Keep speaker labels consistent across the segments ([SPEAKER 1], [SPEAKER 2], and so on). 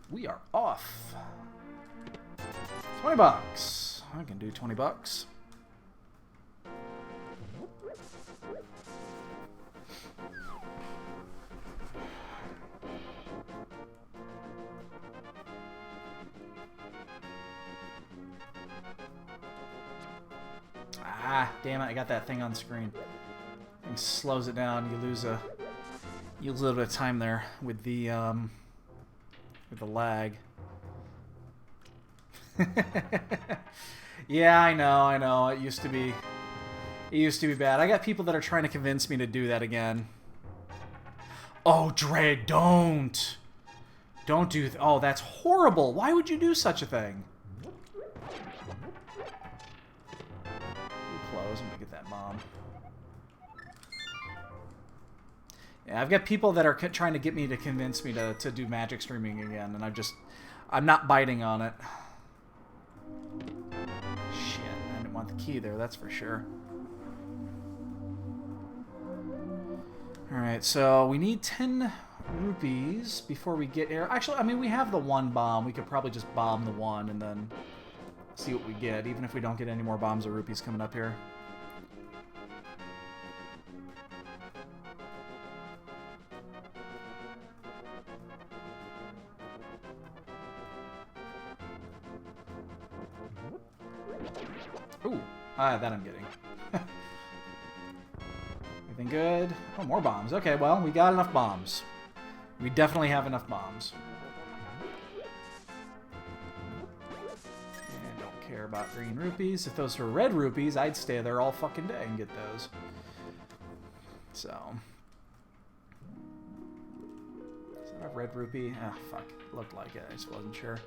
[SPEAKER 1] We are off. 20 bucks. I can do 20 bucks. Ah, damn it, I got that thing on screen. It slows it down. You lose a little bit of time there with the lag. Yeah, I know. It used to be bad. I got people that are trying to convince me to do that again. Oh, Dreg, don't do. Oh, that's horrible. Why would you do such a thing? Close. I'm gonna get that bomb. Yeah, I've got people that are trying to get me to convince me to do magic streaming again, and I'm not biting on it. Shit, I didn't want the key there, that's for sure. Alright, so we need 10 rupees before we get here. Actually, I mean, we have the one bomb. We could probably just bomb the one and then see what we get, even if we don't get any more bombs or rupees coming up here. Ooh, that I'm getting. Anything good? Oh, more bombs. Okay, well, we got enough bombs. We definitely have enough bombs. And don't care about green rupees. If those were red rupees, I'd stay there all fucking day and get those. So. Is that a red rupee? Ah, fuck. Looked like it. I just wasn't sure.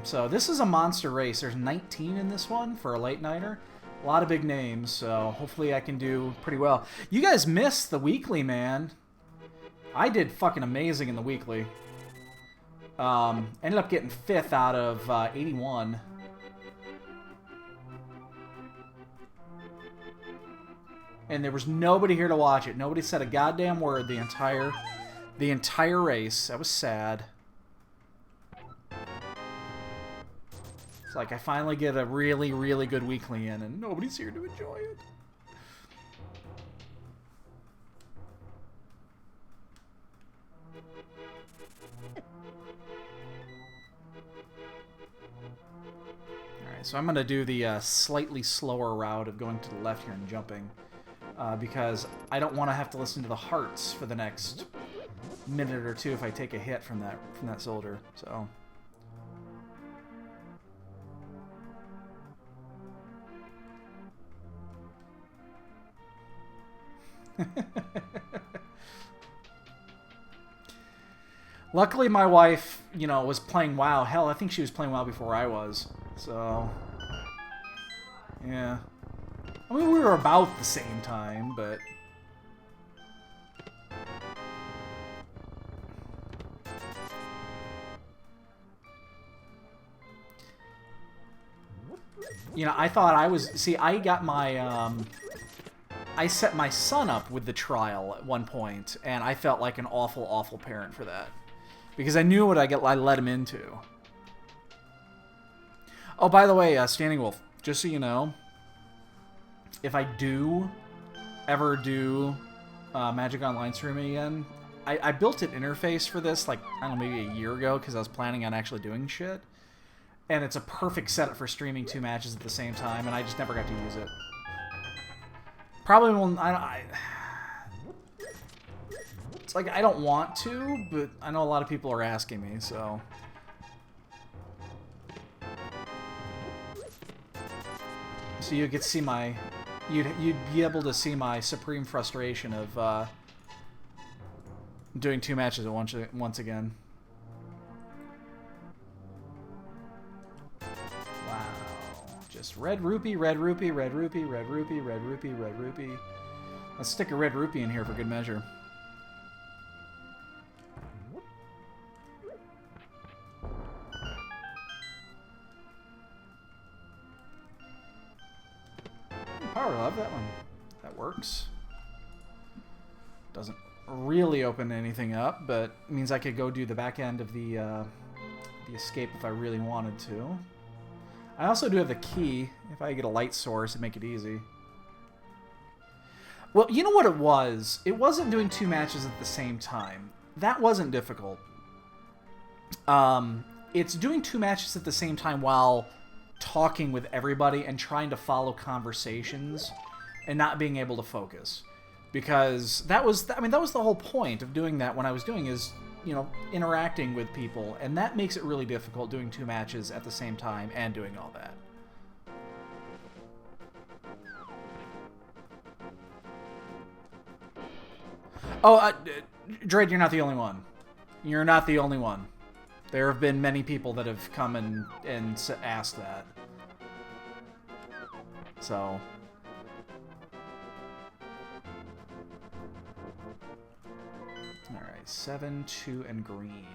[SPEAKER 1] So this is a monster race. There's 19 in this one for a late nighter. A lot of big names, so hopefully I can do pretty well. You guys missed the weekly, man. I did fucking amazing in the weekly. Ended up getting 5th out of 81. And there was nobody here to watch it. Nobody said a goddamn word the entire race. That was sad. It's like I finally get a really, really good weekly in, and nobody's here to enjoy it. Alright, so I'm going to do the slightly slower route of going to the left here and jumping. Because I don't want to have to listen to the hearts for the next minute or two if I take a hit from that soldier. So... Luckily, my wife, was playing WoW. Hell, I think she was playing WoW before I was. So, yeah. I mean, we were about the same time, but... I thought I was... See, I got my, I set my son up with the trial at one point, and I felt like an awful, awful parent for that. Because I knew what I let him into. Oh, by the way, Standing Wolf, just so you know, if I do ever do Magic Online streaming again, I built an interface for this, like, I don't know, maybe a year ago, because I was planning on actually doing shit. And it's a perfect setup for streaming 2 matches at the same time, and I just never got to use it. Probably won't... It's like, I don't want to, but I know a lot of people are asking me, so... So you could see my... You'd be able to see my supreme frustration of, doing 2 matches at once again. Wow. Just red rupee, red rupee, red rupee, red rupee, red rupee, red rupee. Let's stick a red rupee in here for good measure. Power Glove, that one. That works. Doesn't really open anything up, but it means I could go do the back end of the escape if I really wanted to. I also do have the key. If I get a light source, it'd make it easy. Well, you know what it was? It wasn't doing 2 matches at the same time. That wasn't difficult. It's doing 2 matches at the same time while talking with everybody and trying to follow conversations and not being able to focus. Because that was the whole point of doing that when I was doing is, you know, interacting with people. And that makes it really difficult doing 2 matches at the same time and doing all that. Oh, Dread, you're not the only one. You're not the only one. There have been many people that have come and asked that. So... Alright, 7, 2, and green.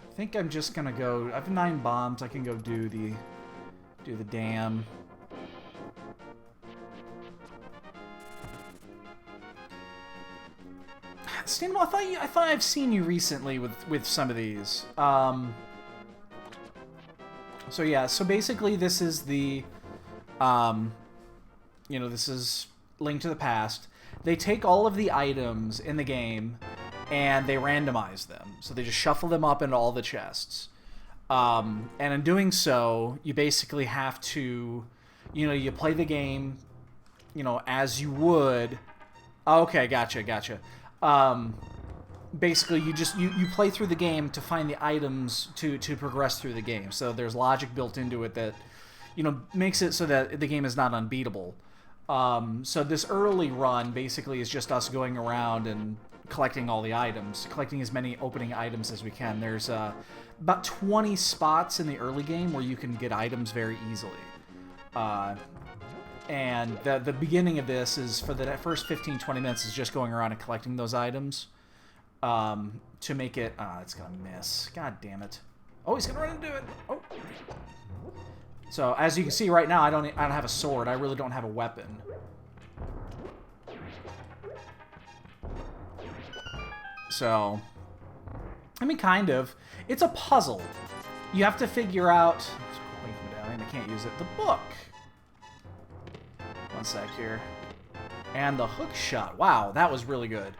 [SPEAKER 1] I think I'm just gonna go... I have 9 bombs. I can go do the dam. Stanimo, I thought I've seen you recently with some of these. So yeah, so basically this is the, you know, this is Link to the Past. They take all of the items in the game and they randomize them. So they just shuffle them up into all the chests. And in doing so, you basically have to, you know, you play the game, you know, as you would. Okay, gotcha. Basically, you play through the game to find the items to progress through the game. So there's logic built into it that, you know, makes it so that the game is not unbeatable. So this early run basically is just us going around and collecting all the items, collecting as many opening items as we can. There's about 20 spots in the early game where you can get items very easily. And the beginning of this is, for the first 15-20 minutes, is just going around and collecting those items to make it... it's going to miss. God damn it. Oh, he's going to run into it. Oh. So, as you can see right now, I don't have a sword. I really don't have a weapon. So, I mean, kind of. It's a puzzle. You have to figure out... I can't use it. The book. One sec here. And the hook shot. Wow, that was really good.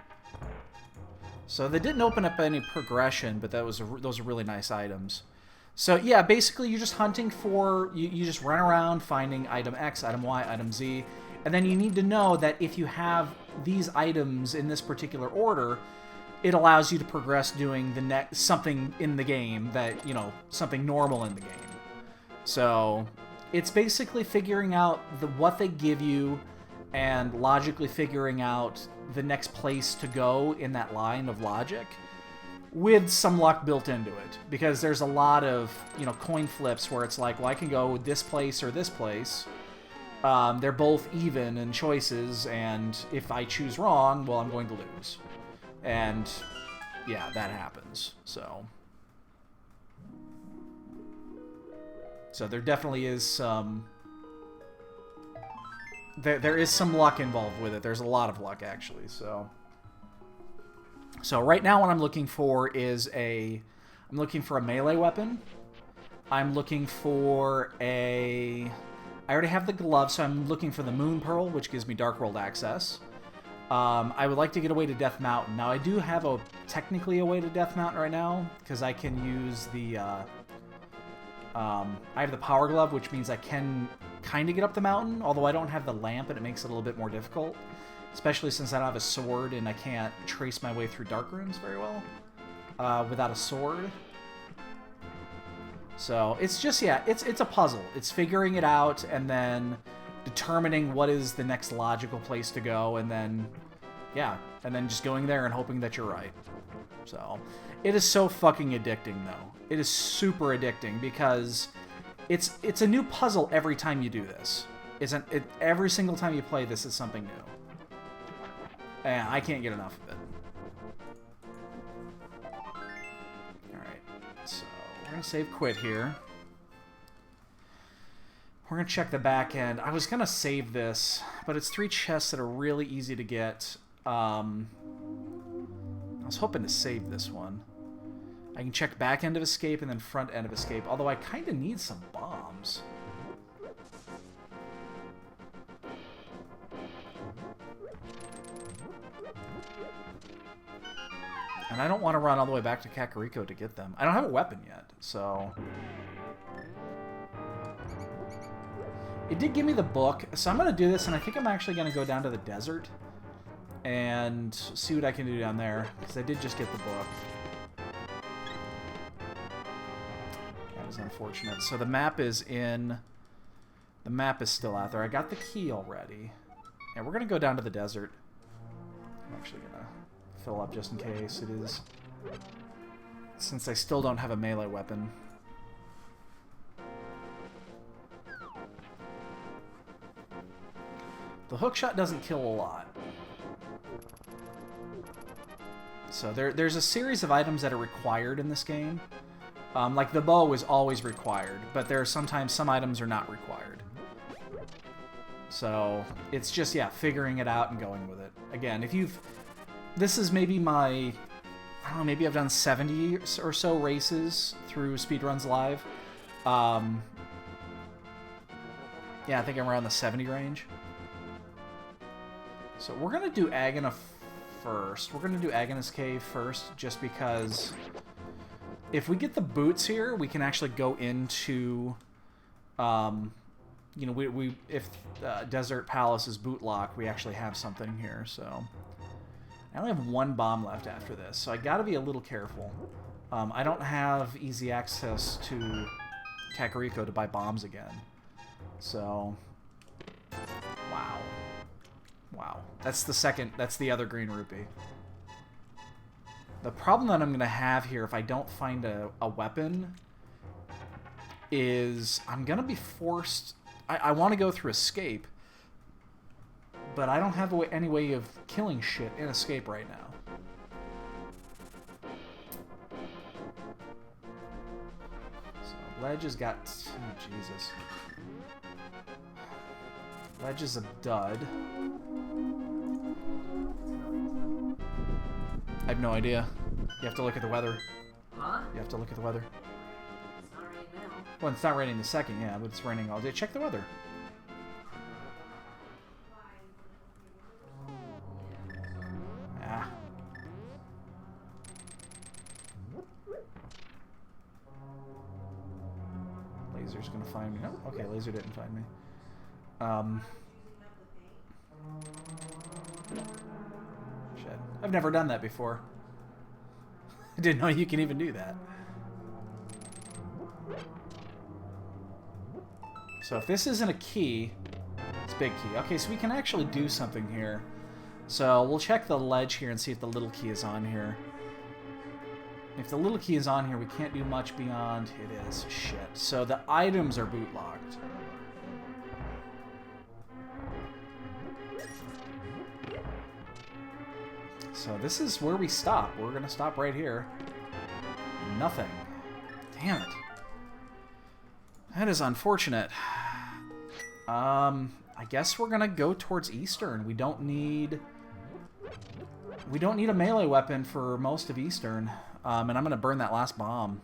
[SPEAKER 1] So they didn't open up any progression, but those are really nice items. So yeah, basically you're just hunting for... You just run around finding item X, item Y, item Z. And then you need to know that if you have these items in this particular order, it allows you to progress doing the next something in the game that, you know, something normal in the game. So it's basically figuring out what they give you and logically figuring out the next place to go in that line of logic with some luck built into it. Because there's a lot of, you know, coin flips where it's like, well, I can go this place or this place. They're both even in choices, and if I choose wrong, well, I'm going to lose. And yeah, that happens. So there definitely is some... There is some luck involved with it. There's a lot of luck, actually. So right now what I'm looking for is I'm looking for a melee weapon. I'm looking for I already have the glove, so I'm looking for the Moon Pearl, which gives me Dark World access. I would like to get away to Death Mountain. Now, I do have technically a way to Death Mountain right now, because I can use the... I have the Power Glove, which means I can kind of get up the mountain, although I don't have the lamp, and it makes it a little bit more difficult. Especially since I don't have a sword, and I can't trace my way through dark runes very well without a sword. So, it's just, yeah, it's a puzzle. It's figuring it out, and then determining what is the next logical place to go, and then, yeah, and then just going there and hoping that you're right. So, it is so fucking addicting, though. It is super addicting, because it's a new puzzle every time you do this. Every single time you play this is something new. And I can't get enough of it. gonna save quit here. We're gonna check the back end. I was gonna save this, but it's 3 chests that are really easy to get. I was hoping to save this one. I can check back end of escape and then front end of escape, although I kind of need some bombs. And I don't want to run all the way back to Kakariko to get them. I don't have a weapon yet, so... It did give me the book, so I'm going to do this, and I think I'm actually going to go down to the desert and see what I can do down there, because I did just get the book. That was unfortunate. So the map is in... The map is still out there. I got the key already. And we're going to go down to the desert. I'm actually going to fill up just in case it is... Since I still don't have a melee weapon. The hookshot doesn't kill a lot. So there's a series of items that are required in this game. Like the bow is always required, but there are sometimes some items are not required. So it's just, yeah, figuring it out and going with it. Again, if you've... This is maybe my... I don't know, maybe I've done 70 or so races through Speedruns Live. Yeah, I think I'm around the 70 range. So we're going to do Agana first. We're going to do Agana's Cave first, just because if we get the boots here, we can actually go into, you know, if Desert Palace is boot lock, we actually have something here, so... I only have 1 bomb left after this, so I gotta be a little careful. I don't have easy access to Kakariko to buy bombs again. So... Wow. Wow. That's the second... That's the other green rupee. The problem that I'm gonna have here if I don't find a weapon is I'm gonna be forced... I want to go through escape, but I don't have any way of killing shit in escape right now. So Ledge has got... Oh, Jesus. Ledge is a dud. I have no idea. You have to look at the weather.
[SPEAKER 2] Huh?
[SPEAKER 1] You have to look at the weather.
[SPEAKER 2] It's not raining now.
[SPEAKER 1] Well, it's not raining the second, yeah, but it's raining all day. Check the weather. Ah. Laser's gonna find me. No, okay, laser didn't find me. Shit. I've never done that before. I didn't know you can even do that. So if this isn't a key, it's big key. Okay, so we can actually do something here. So we'll check the ledge here and see if the little key is on here. If the little key is on here, we can't do much beyond... It is. Shit. So the items are boot locked. So this is where we stop. We're going to stop right here. Nothing. Damn it. That is unfortunate. I guess we're going to go towards Eastern. We don't need a melee weapon for most of Eastern. And I'm going to burn that last bomb.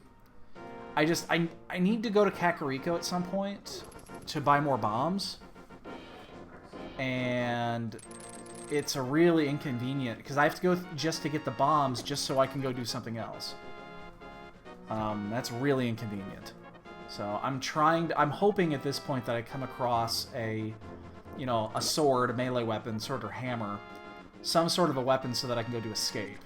[SPEAKER 1] I need to go to Kakariko at some point to buy more bombs. And it's a really inconvenient, because I have to go just to get the bombs just so I can go do something else. That's really inconvenient. So I'm hoping at this point that I come across a sword, a melee weapon, sword or hammer, some sort of a weapon so that I can go do escape.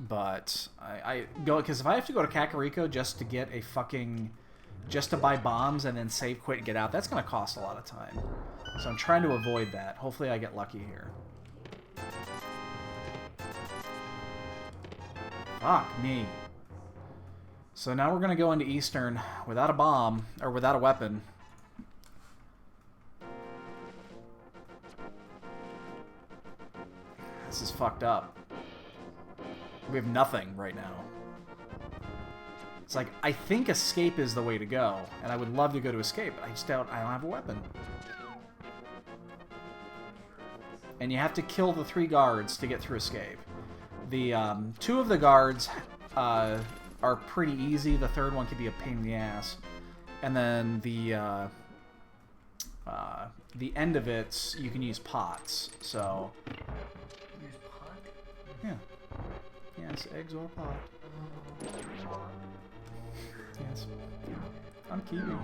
[SPEAKER 1] But I go, because if I have to go to Kakariko just to get a just to buy bombs and then save, quit, and get out, that's going to cost a lot of time. So I'm trying to avoid that. Hopefully I get lucky here. Fuck me. So now we're going to go into Eastern without a bomb, or without a weapon. This is fucked up. We have nothing right now. It's like, I think escape is the way to go, and I would love to go to escape, but I don't have a weapon. And you have to kill the 3 guards to get through escape. The 2 of the guards are pretty easy. The 3rd one could be a pain in the ass. And then the end of it, you can use pots. So
[SPEAKER 2] Use pot?
[SPEAKER 1] yeah, yes, eggs or pot. Yes, I'm keeping it.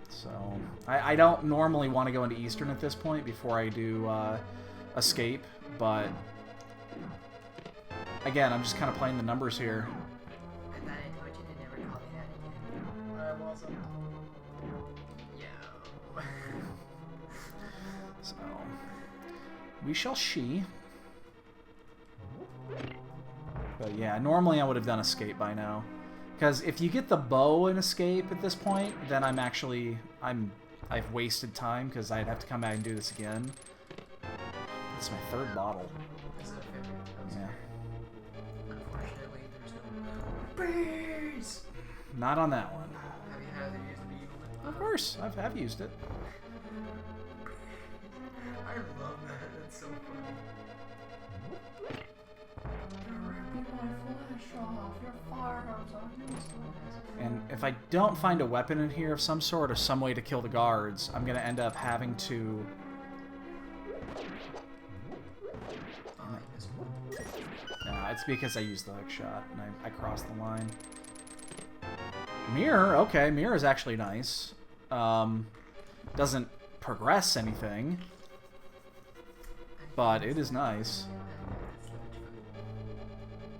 [SPEAKER 1] So I don't normally want to go into Eastern at this point before I do escape, but again, I'm just kind of playing the numbers here.
[SPEAKER 2] I thought I told you to never call me that again. I wasn't. Yo.
[SPEAKER 1] So we shall see. But yeah, normally I would have done escape by now. Because if you get the bow in escape at this point, then I've wasted time because I'd have to come back and do this again. It's my 3rd bottle.
[SPEAKER 2] Is it a favorite?
[SPEAKER 1] Yeah.
[SPEAKER 2] Unfortunately, there's no bees.
[SPEAKER 1] Not on that one.
[SPEAKER 2] Have you had to use the bee one?
[SPEAKER 1] Of course, I've used it.
[SPEAKER 2] I love that. That's so funny. You're ripping my flesh off. Your firearms are useless.
[SPEAKER 1] And if I don't find a weapon in here of some sort or some way to kill the guards, I'm going to end up having to... Nah, it's because I used the hook shot and I crossed the line. Mirror, okay, mirror is actually nice. Doesn't progress anything, but it is nice.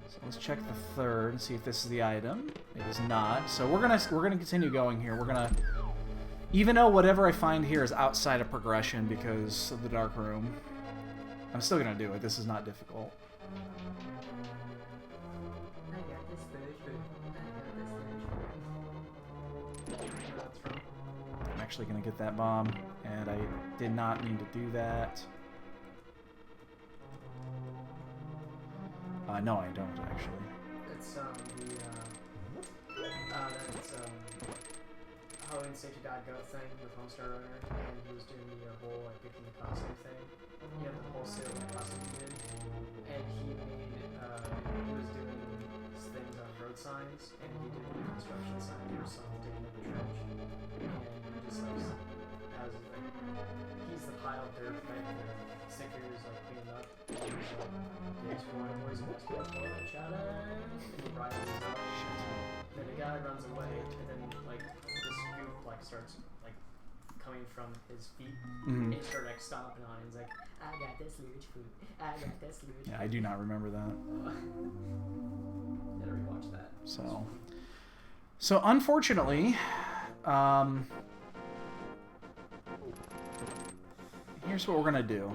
[SPEAKER 1] So let's check the 3rd and see if this is the item. It is not. So we're gonna continue going here. We're gonna, even though whatever I find here is outside of progression because of the dark room, I'm still gonna do it. This is not difficult.
[SPEAKER 2] I got this village food. I got this village food.
[SPEAKER 1] I'm actually gonna get that bomb, and I did not mean to do that. No, I don't actually.
[SPEAKER 2] It's that's how Insect God Goat thing with Homestar Runner, and he was doing the whole like picking the costume thing. You know, the wholesale costume he did, and he made he was doing things on road signs, and he did the construction sign for someone digging up a trench, and he just like has like he's the pile of dirt that the stickers like cleaned up. And he's like, "Thanks for my boys, best boy, shout out!" And he rises up. Then the guy runs away, and then like this goop like starts like coming from his feet, and he starts like stomping on it. He's like, "I got this luge food. I got this luge."
[SPEAKER 1] Yeah, I do not remember that.
[SPEAKER 2] Gotta rewatch that.
[SPEAKER 1] So unfortunately, here's what we're gonna do.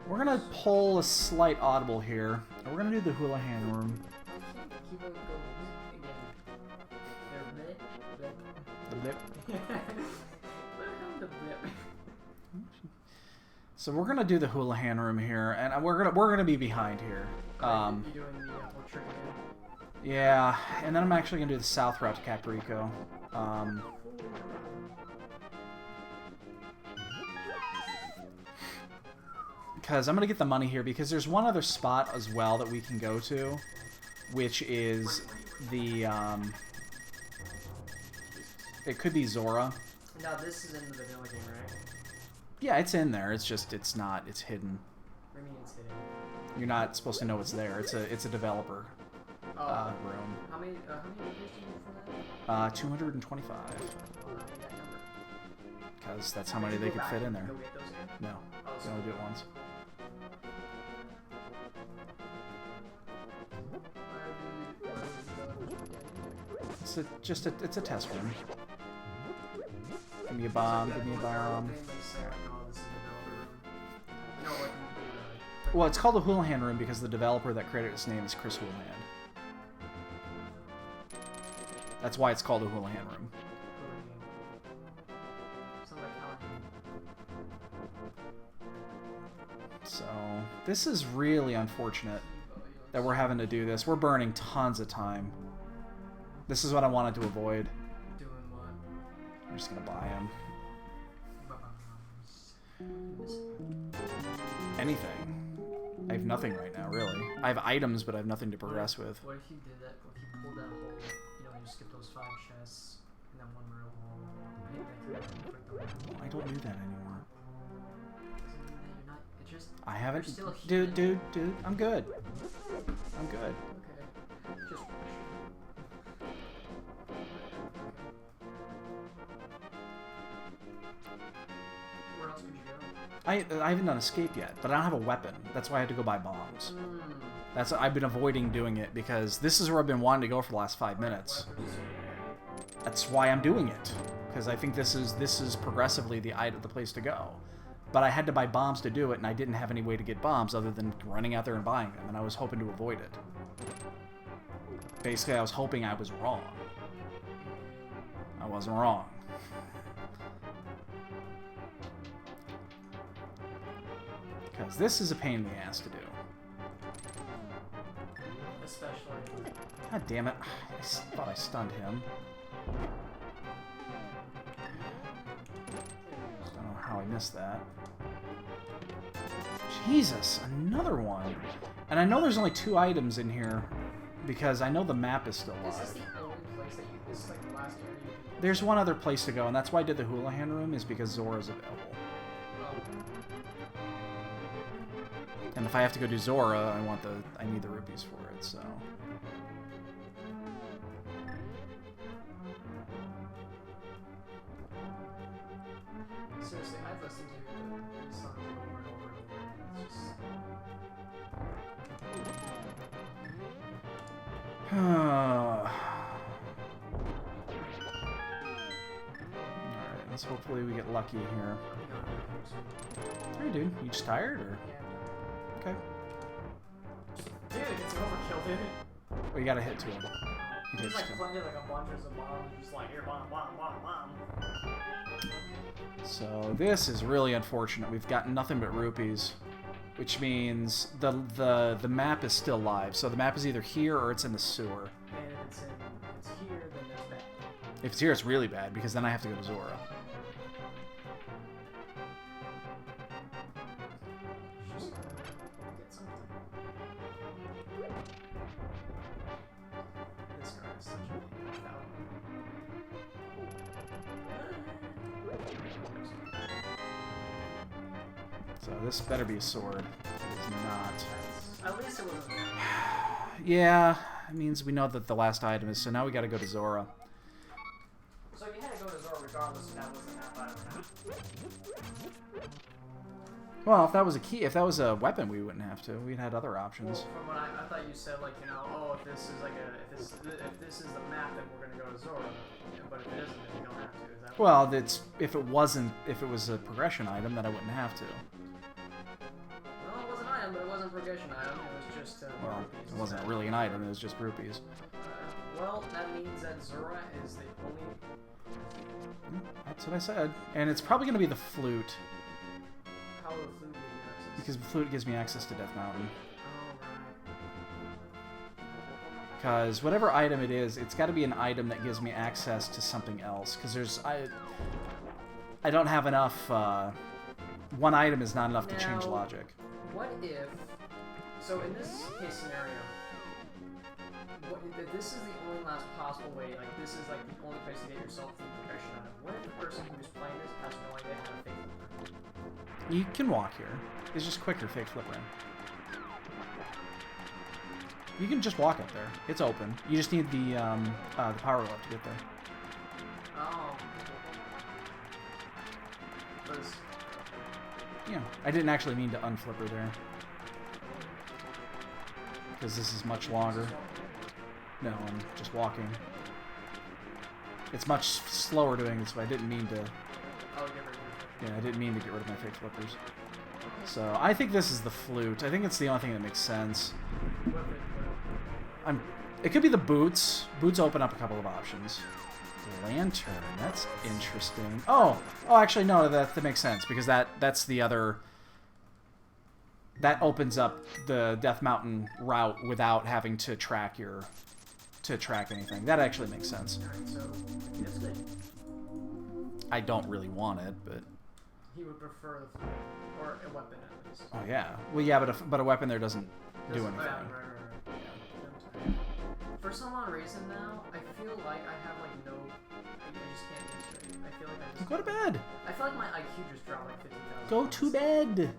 [SPEAKER 1] We're gonna pull a slight audible here, and we're gonna do the Houlihan room.
[SPEAKER 2] Keep on going again.
[SPEAKER 1] The blip.
[SPEAKER 2] The blip.
[SPEAKER 1] So we're gonna do the Houlihan room here, and we're gonna be behind here.
[SPEAKER 2] You doing the whole trick again?
[SPEAKER 1] Yeah, and then I'm actually gonna do the south route to Caparico. Because I'm gonna get the money here because there's one other spot as well that we can go to, which is the it could be Zora.
[SPEAKER 2] Now this is in the vanilla game, right?
[SPEAKER 1] Yeah, it's in there. It's just it's hidden.
[SPEAKER 2] What do you mean it's hidden?
[SPEAKER 1] You're not supposed to know it's there. It's a developer room.
[SPEAKER 2] How many years do you need for that?
[SPEAKER 1] 225.
[SPEAKER 2] I need that number.
[SPEAKER 1] Because that's how many they could fit in there.
[SPEAKER 2] Go get those again?
[SPEAKER 1] No,
[SPEAKER 2] Oh,
[SPEAKER 1] you only do it once. It's a test room. Give me a bomb. Give me a bomb. Well, it's called the Houlihan room because the developer that created its name is Chris Houlihan. That's why it's called the Houlihan room. So This is really unfortunate that we're having to do this. We're burning tons of time. This is what I wanted to avoid.
[SPEAKER 2] Doing what?
[SPEAKER 1] I'm just gonna buy him. Anything. I have nothing right now, really. I have items, but I have nothing to progress with.
[SPEAKER 2] What if you did that? What if you pulled that whole, you skip those 5 chests and then 1 row?
[SPEAKER 1] I don't do that anymore.
[SPEAKER 2] Doesn't mean that you're not. It just.
[SPEAKER 1] I haven't.
[SPEAKER 2] You're still
[SPEAKER 1] Dude, I'm good. I'm good.
[SPEAKER 2] Okay. Just. Where else could you go?
[SPEAKER 1] I haven't done escape yet, but I don't have a weapon. That's why I had to go buy bombs. I've been avoiding doing it because this is where I've been wanting to go for the last 5 minutes. That's why I'm doing it, because I think this is progressively the place to go. But I had to buy bombs to do it, and I didn't have any way to get bombs other than running out there and buying them, and I was hoping to avoid it. Basically, I was hoping I was wrong. I wasn't wrong. Because this is a pain in the ass to do.
[SPEAKER 2] Especially.
[SPEAKER 1] God damn it. I thought I stunned him. I don't know how I missed that. Jesus, another one. And I know there's only 2 items in here because I know the map is still
[SPEAKER 2] Is this
[SPEAKER 1] live.
[SPEAKER 2] the only place that you. This is like the last area you can.
[SPEAKER 1] There's one other place to go, and that's why I did the Houlihan room, is because Zora's available. And if I have to go do Zora, I need the rupees for it, so.
[SPEAKER 2] Seriously, I've listened to these songs over and over and over, and it's just.
[SPEAKER 1] Alright, let's hopefully we get lucky here. Hey dude, you just tired or? Okay.
[SPEAKER 2] Dude, it's an overkill, dude.
[SPEAKER 1] Oh, you gotta hit 2 of them. He
[SPEAKER 2] He's
[SPEAKER 1] takes
[SPEAKER 2] like
[SPEAKER 1] 2.
[SPEAKER 2] planted like a bunch of bombs, just like here, bomb, bomb, bomb, bomb.
[SPEAKER 1] So this is really unfortunate. We've got nothing but rupees, which means the map is still live. So the map is either here or it's in the sewer.
[SPEAKER 2] And if it's here, then that's bad.
[SPEAKER 1] If it's here, it's really bad because then I have to go to Zora.
[SPEAKER 2] Just get something. This card is such a without.
[SPEAKER 1] So this better be a sword. It is not.
[SPEAKER 2] At least it wasn't.
[SPEAKER 1] Yeah, it means we know that the last item is. So now we got to go to Zora.
[SPEAKER 2] So you had to go to Zora regardless if that wasn't that bad or not.
[SPEAKER 1] Well, if that was a key, if that was a weapon, we wouldn't have to. We'd had other options.
[SPEAKER 2] Well, from what I thought you said, like, oh, if this is like if this is the map, then we're gonna go to Zora. But if it isn't, then you don't have to. Is that
[SPEAKER 1] Well, if it was a progression item, then I wouldn't have to.
[SPEAKER 2] Well, it was an item, but it wasn't a progression item. It was just.
[SPEAKER 1] Well,
[SPEAKER 2] rupees.
[SPEAKER 1] it wasn't really an item; it was just rupees.
[SPEAKER 2] Well, that means that Zora is the only.
[SPEAKER 1] That's what I said. And it's probably going to be the flute,
[SPEAKER 2] How will the flute give you access?
[SPEAKER 1] because the flute gives me access to Death Mountain.
[SPEAKER 2] Oh, right.
[SPEAKER 1] Because whatever item it is, it's got to be an item that gives me access to something else. Because I don't have enough. One item is not enough to change
[SPEAKER 2] Now,
[SPEAKER 1] logic.
[SPEAKER 2] What if? So in this case scenario, if this is the only last possible way, like this is like the only place to get yourself the progression item. What if the person who's playing this has no idea how to fake flipper?
[SPEAKER 1] You can walk here. It's just quicker fake flippering. You can just walk up there. It's open. You just need the power up to get there.
[SPEAKER 2] Oh. Because
[SPEAKER 1] Yeah, I didn't actually mean to unflipper there. Because this is much longer. No, I'm just walking. It's much slower doing this, but I didn't mean to...
[SPEAKER 2] I'll get rid of it.
[SPEAKER 1] Yeah, I didn't mean to get rid of my fake flippers. So, I think this is the flute. I think it's the only thing that makes sense. It could be the boots. Boots open up a couple of options. Lantern, that's interesting. Oh, actually no, that makes sense because that's the other. that opens up the Death Mountain route without having to track anything. That actually makes sense.
[SPEAKER 2] Alright, so that's good.
[SPEAKER 1] I don't really want it, but
[SPEAKER 2] He would prefer the flame, or a weapon at least.
[SPEAKER 1] oh yeah. Well, yeah, but a weapon there doesn't do anything.
[SPEAKER 2] Right. For some odd reason now, I feel like I have like no. I just can't think straight. I feel like I just.
[SPEAKER 1] Go to bed.
[SPEAKER 2] I feel like my IQ just dropped like 50,000.
[SPEAKER 1] Go to bed.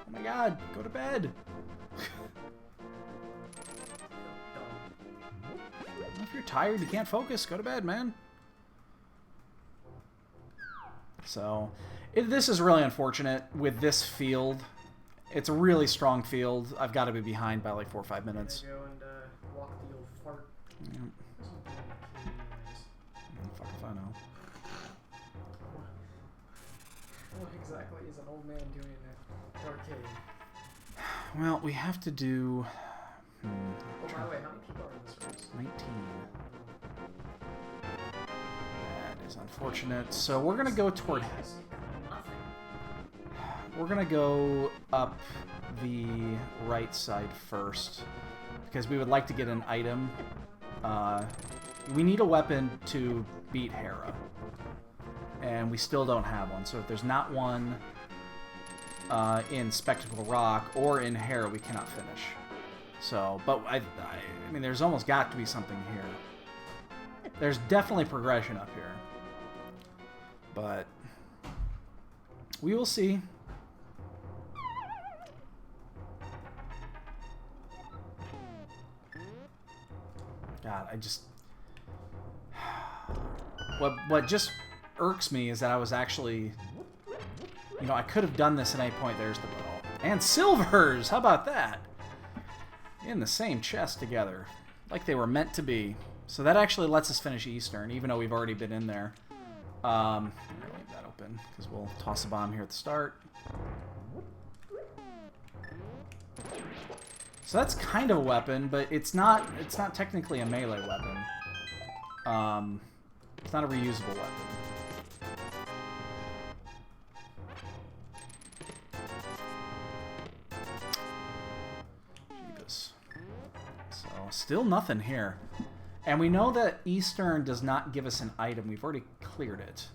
[SPEAKER 1] Oh my God, go to bed. If you're tired, you can't focus, go to bed, man. So, this is really unfortunate with this field. It's a really strong field. I've got to be behind by like 4 or 5 minutes.
[SPEAKER 2] Go and walk the old fart.
[SPEAKER 1] Yeah. Fuck if I know.
[SPEAKER 2] What exactly is an old man doing in an arcade?
[SPEAKER 1] Well, we have to do...
[SPEAKER 2] Oh, by the way, how many people are in this race?
[SPEAKER 1] 19. That is unfortunate. So we're gonna go toward...
[SPEAKER 2] Nothing.
[SPEAKER 1] We're gonna go up the right side first, because we would like to get an item. We need a weapon to beat Hera, and we still don't have one. So if there's not one in Spectacle Rock or in Hera, we cannot finish. So, but I mean, there's almost got to be something here. There's definitely progression up here, but we will see. God, I just... What just irks me is that I was actually... You know, I could have done this at any point. There's the bow. And silvers! How about that? In the same chest together. Like they were meant to be. So that actually lets us finish Eastern, even though we've already been in there. I'm going to leave that open, because we'll toss a bomb here at the start. So that's kind of a weapon, but it's not technically a melee weapon. It's not a reusable weapon. Jeebus. So still nothing here. And we know that Eastern does not give us an item. We've already cleared it.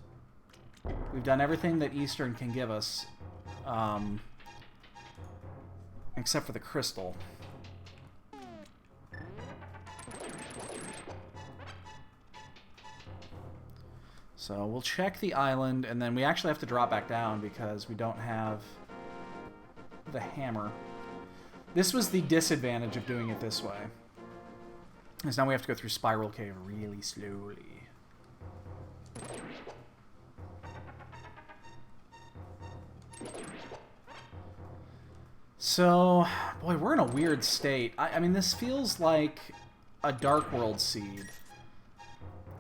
[SPEAKER 1] We've done everything that Eastern can give us, except for the crystal. So we'll check the island, and then we actually have to drop back down because we don't have the hammer. This was the disadvantage of doing it this way. Because now we have to go through Spiral Cave really slowly. So, boy, we're in a weird state. I mean, this feels like a Dark World seed.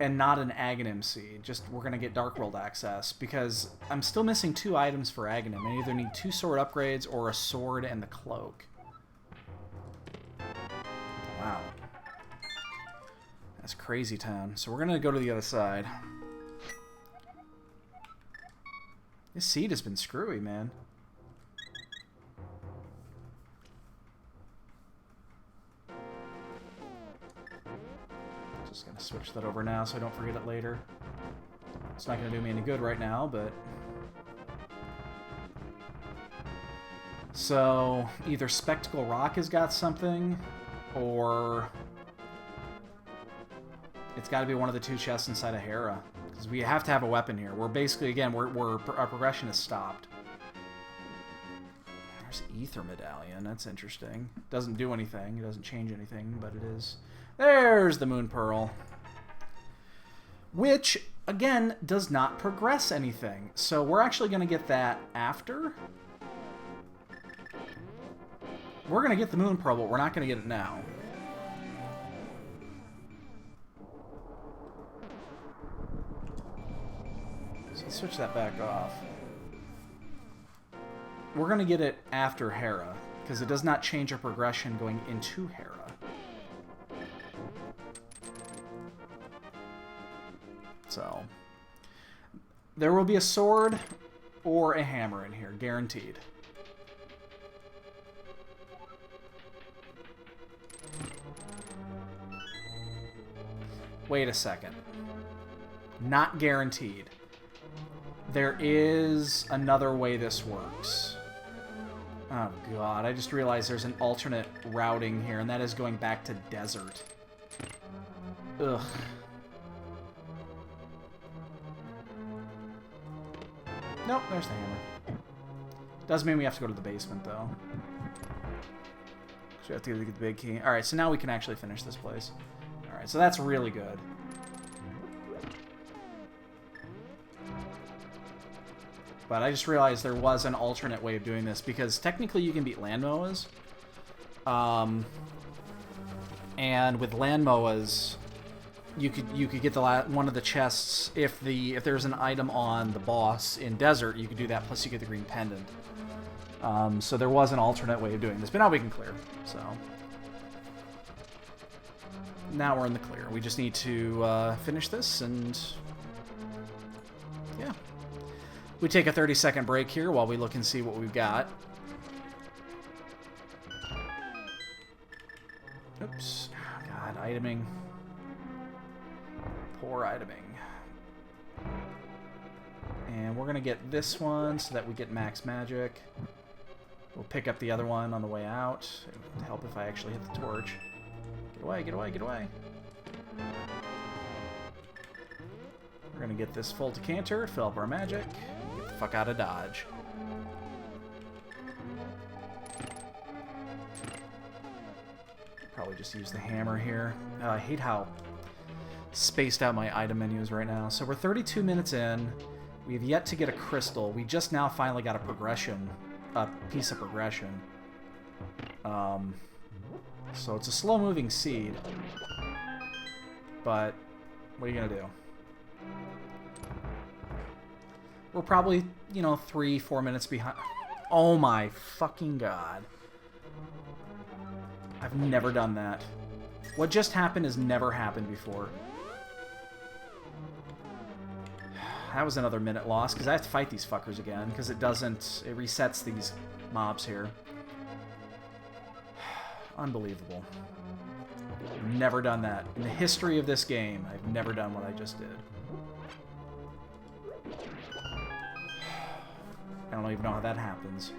[SPEAKER 1] And not an Aghanim seed. Just, we're going to get Dark World access. Because I'm still missing 2 items for Aghanim. I either need 2 sword upgrades or a sword and the cloak. Wow. That's crazy town. So we're going to go to the other side. This seed has been screwy, man. Just going to switch that over now so I don't forget it later. It's not going to do me any good right now, but... So, either Spectacle Rock has got something, or... It's got to be one of the 2 chests inside of Hera. Because we have to have a weapon here. We're basically, again, our progression is stopped. There's Ether Medallion. That's interesting. Doesn't do anything. It doesn't change anything, but it is... There's the Moon Pearl. Which, again, does not progress anything. So we're actually going to get that after. We're going to get the Moon Pearl, but we're not going to get it now. So let's switch that back off. We're going to get it after Hera, because it does not change our progression going into Hera. So, there will be a sword or a hammer in here, guaranteed. Wait a second. Not guaranteed. There is another way this works. Oh god, I just realized there's an alternate routing here, and that is going back to desert. Ugh. Nope, there's the hammer. Does mean we have to go to the basement, though. So we have to get the big key. Alright, so now we can actually finish this place. Alright, so that's really good. But I just realized there was an alternate way of doing this, because technically you can beat land moas. And with land moas, you could get the one of the chests if there's an item on the boss in desert. You could do that, plus you get the green pendant. So there was an alternate way of doing this, but now we can clear. So now we're in the clear. We just need to finish this, and yeah. We take a 30-second break here while we look and see what we've got. Oops. God, iteming. Poor iteming. And we're going to get this one so that we get max magic. We'll pick up the other one on the way out. It would help if I actually hit the torch. Get away, get away, get away. We're going to get this full decanter, fill up our magic. Get the fuck out of Dodge. Probably just use the hammer here. I hate how spaced out my item menu is right now. So we're 32 minutes in. We have yet to get a crystal. We just now finally got a progression. A piece of progression. So it's a slow-moving seed. But what are you going to do? We're probably, 3-4 minutes behind. Oh my fucking god. I've never done that. What just happened has never happened before. That was another minute lost, because I have to fight these fuckers again, because it resets these mobs here. Unbelievable. Never done that. In the history of this game, I've never done what I just did. I don't even know how that happens.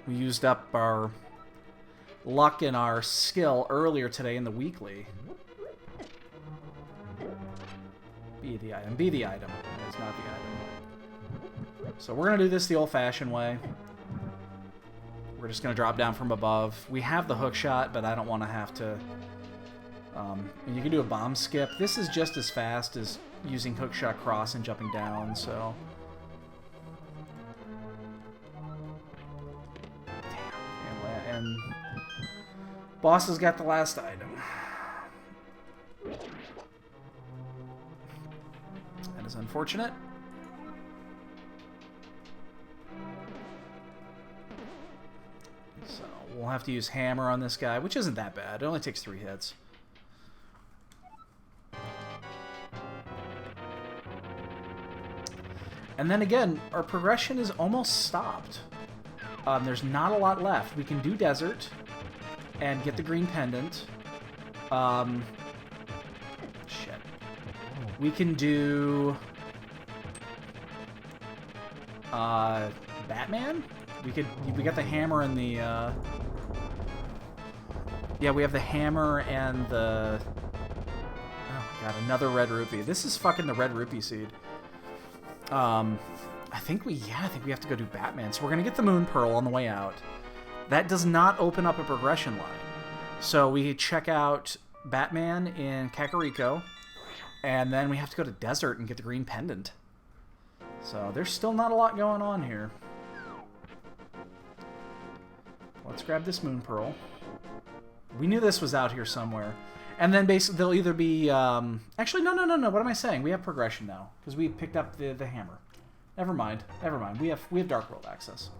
[SPEAKER 1] We used up our luck and our skill earlier today in the weekly. Be the item. Be the item. It's not the item. So we're going to do this the old-fashioned way. We're just going to drop down from above. We have the hook shot, but I don't want to have to... and you can do a bomb skip. This is just as fast as using hook shot cross and jumping down, so... And boss has got the last item. That is unfortunate. So we'll have to use hammer on this guy, which isn't that bad. It only takes 3 hits. And then again, our progression is almost stopped. There's not a lot left. We can do desert and get the green pendant. Shit. We can do Batman. We got the hammer and the yeah, we have the hammer and the oh god, another red rupee. This is fucking the red rupee seed. I think we have to go do Batman. So we're going to get the Moon Pearl on the way out. That does not open up a progression line. So we check out Batman in Kakariko, and then we have to go to Desert and get the green pendant. So there's still not a lot going on here. Let's grab this Moon Pearl. We knew this was out here somewhere. And then basically they'll either be... Actually, no. What am I saying? We have progression now, because we picked up the hammer. Never mind. We have Dark World access.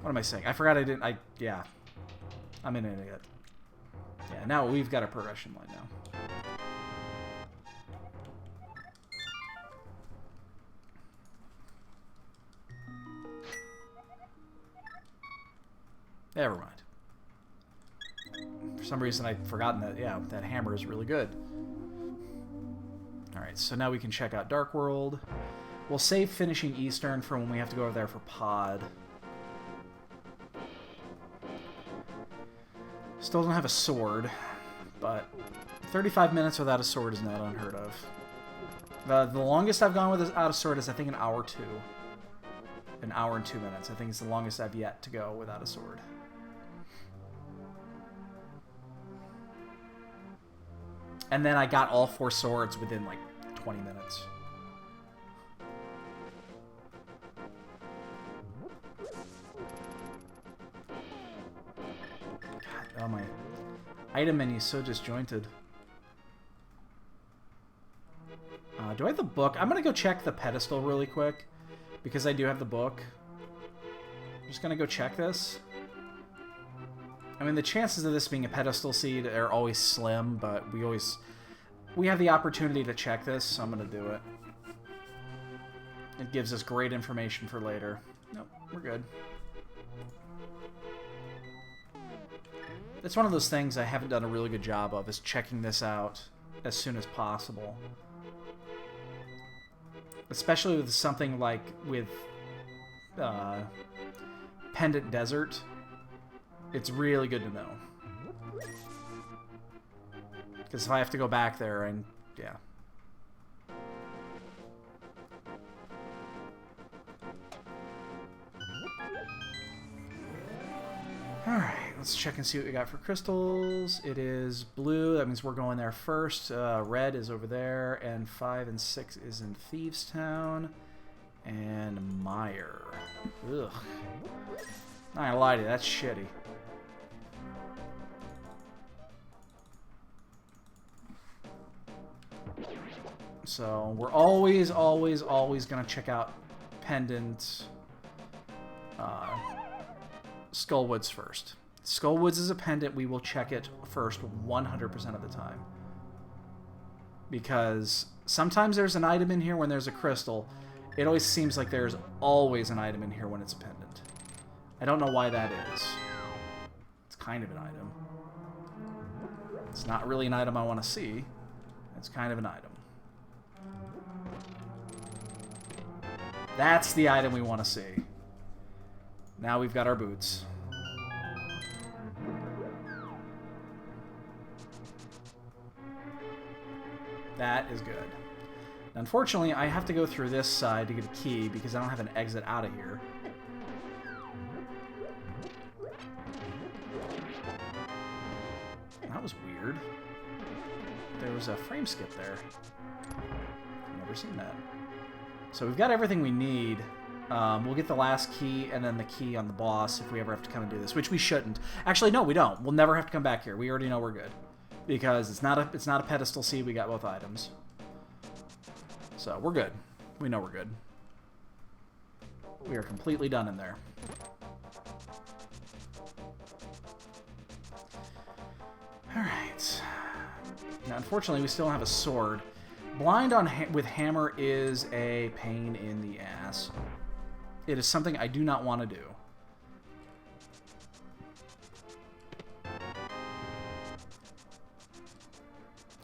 [SPEAKER 1] What am I saying? I forgot I didn't... Yeah. I'm an idiot. Yeah, now we've got a progression line now. Never mind. For some reason, I'd forgotten that, yeah, that hammer is really good. Alright, so now we can check out Dark World. We'll save finishing Eastern for when we have to go over there for Pod. Still don't have a sword, but 35 minutes without a sword is not unheard of. The longest I've gone without a sword is, I think, an hour or 2. An hour and 2 minutes. I think it's the longest I've yet to go without a sword. And then I got all 4 swords within, like, 20 minutes. God, oh my item menu is so disjointed. Do I have the book? I'm going to go check the pedestal really quick, because I do have the book. I'm just going to go check this. I mean, the chances of this being a pedestal seed are always slim, but we have the opportunity to check this, so I'm going to do it. It gives us great information for later. Nope, we're good. It's one of those things I haven't done a really good job of, is checking this out as soon as possible. Especially with something like with Pendant Desert. It's really good to know. Because if I have to go back there and... yeah. Alright, let's check and see what we got for crystals. It is blue. That means we're going there first. Red is over there. And 5 and 6 is in Thieves Town. And Meyer. Ugh. Not gonna lie to you, that's shitty. So we're always going to check out Pendant Skullwoods first. Skullwoods is a pendant. We will check it first 100% of the time. Because sometimes there's an item in here when there's a crystal. It always seems like there's always an item in here when it's a pendant. I don't know why that is. It's kind of an item. It's not really an item I want to see. It's kind of an item. That's the item we want to see. Now we've got our boots. That is good. Unfortunately, I have to go through this side to get a key because I don't have an exit out of here. That was weird. There was a frame skip there. I've never seen that. So we've got everything we need. We'll get the last key and then the key on the boss if we ever have to come and do this, which we shouldn't. Actually, no, we don't. We'll never have to come back here. We already know we're good. Because it's not a pedestal seed. We got both items. So we're good. We know we're good. We are completely done in there. Alright. Now, unfortunately, we still don't have a sword. Blind with hammer is a pain in the ass. It is something I do not want to do.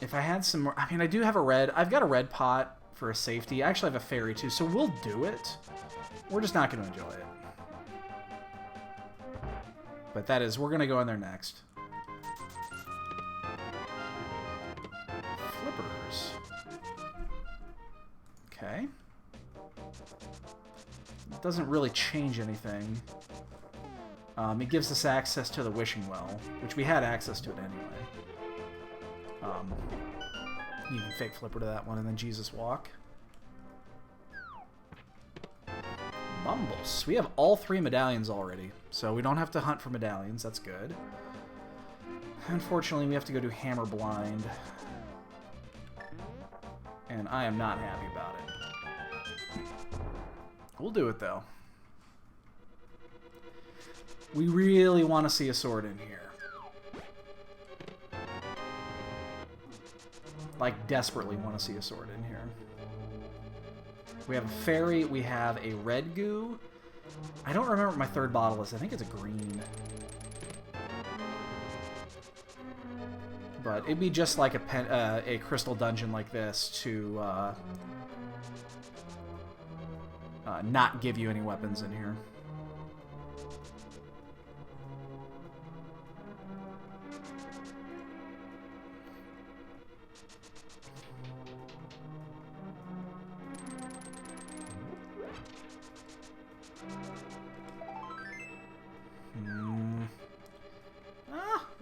[SPEAKER 1] If I had some more... I mean, I do have a red... I've got a red pot for a safety. I actually have a fairy, too, so we'll do it. We're just not going to enjoy it. But that is... We're going to go in there next. Flippers. Okay. It doesn't really change anything. It gives us access to the Wishing Well, which we had access to it anyway. You can fake flipper to that one, and then Jesus Walk. Mumbles. We have all 3 medallions already, so we don't have to hunt for medallions. That's good. Unfortunately, we have to go do Hammer Blind. And I am not happy about it. We'll do it, though. We really want to see a sword in here. like, desperately want to see a sword in here. We have a fairy. We have a red goo. I don't remember what my third bottle is. I think it's a green. But it'd be just like a crystal dungeon like this to not give you any weapons in here.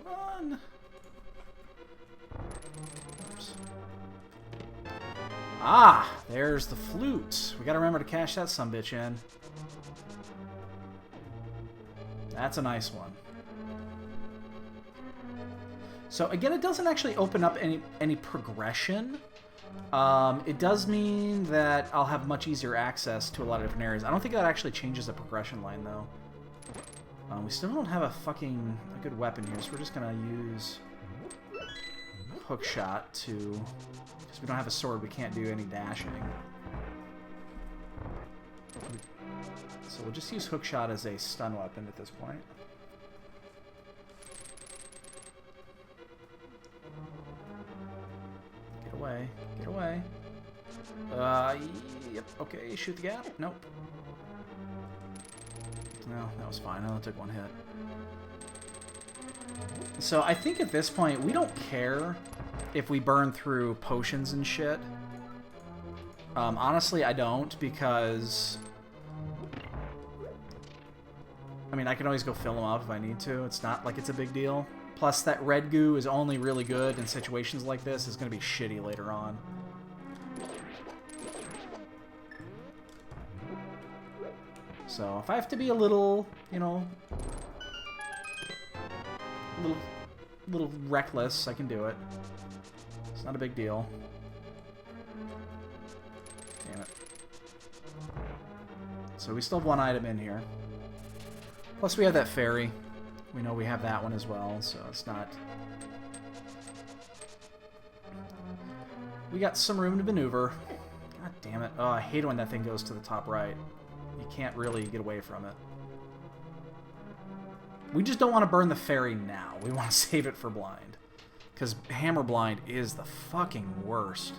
[SPEAKER 1] Run! Oops. Ah, there's the flute. We gotta remember to cash that sumbitch in. That's a nice one. So again, it doesn't actually open up any progression. It does mean that I'll have much easier access to a lot of different areas. I don't think that actually changes the progression line, though. We still don't have a good weapon here, so we're just gonna use hook shot to, because we don't have a sword, we can't do any dashing. So we'll just use hook shot as a stun weapon at this point. Get away, get away. Yep, okay, shoot the gap. Nope. No, that was fine. I only took one hit. So I think at this point, we don't care if we burn through potions and shit. Honestly, I don't, because... I mean, I can always go fill them up if I need to. It's not like it's a big deal. Plus, that red goo is only really good in situations like this. It's going to be shitty later on. So, if I have to be a little, you know, a little reckless, I can do it. It's not a big deal. Damn it. So we still have one item in here. Plus we have that fairy. We know we have that one as well, so it's not... We got some room to maneuver. God damn it. Oh, I hate it when that thing goes to the top right. You can't really get away from it. We just don't want to burn the fairy now. We want to save it for blind. Because hammer blind is the fucking worst.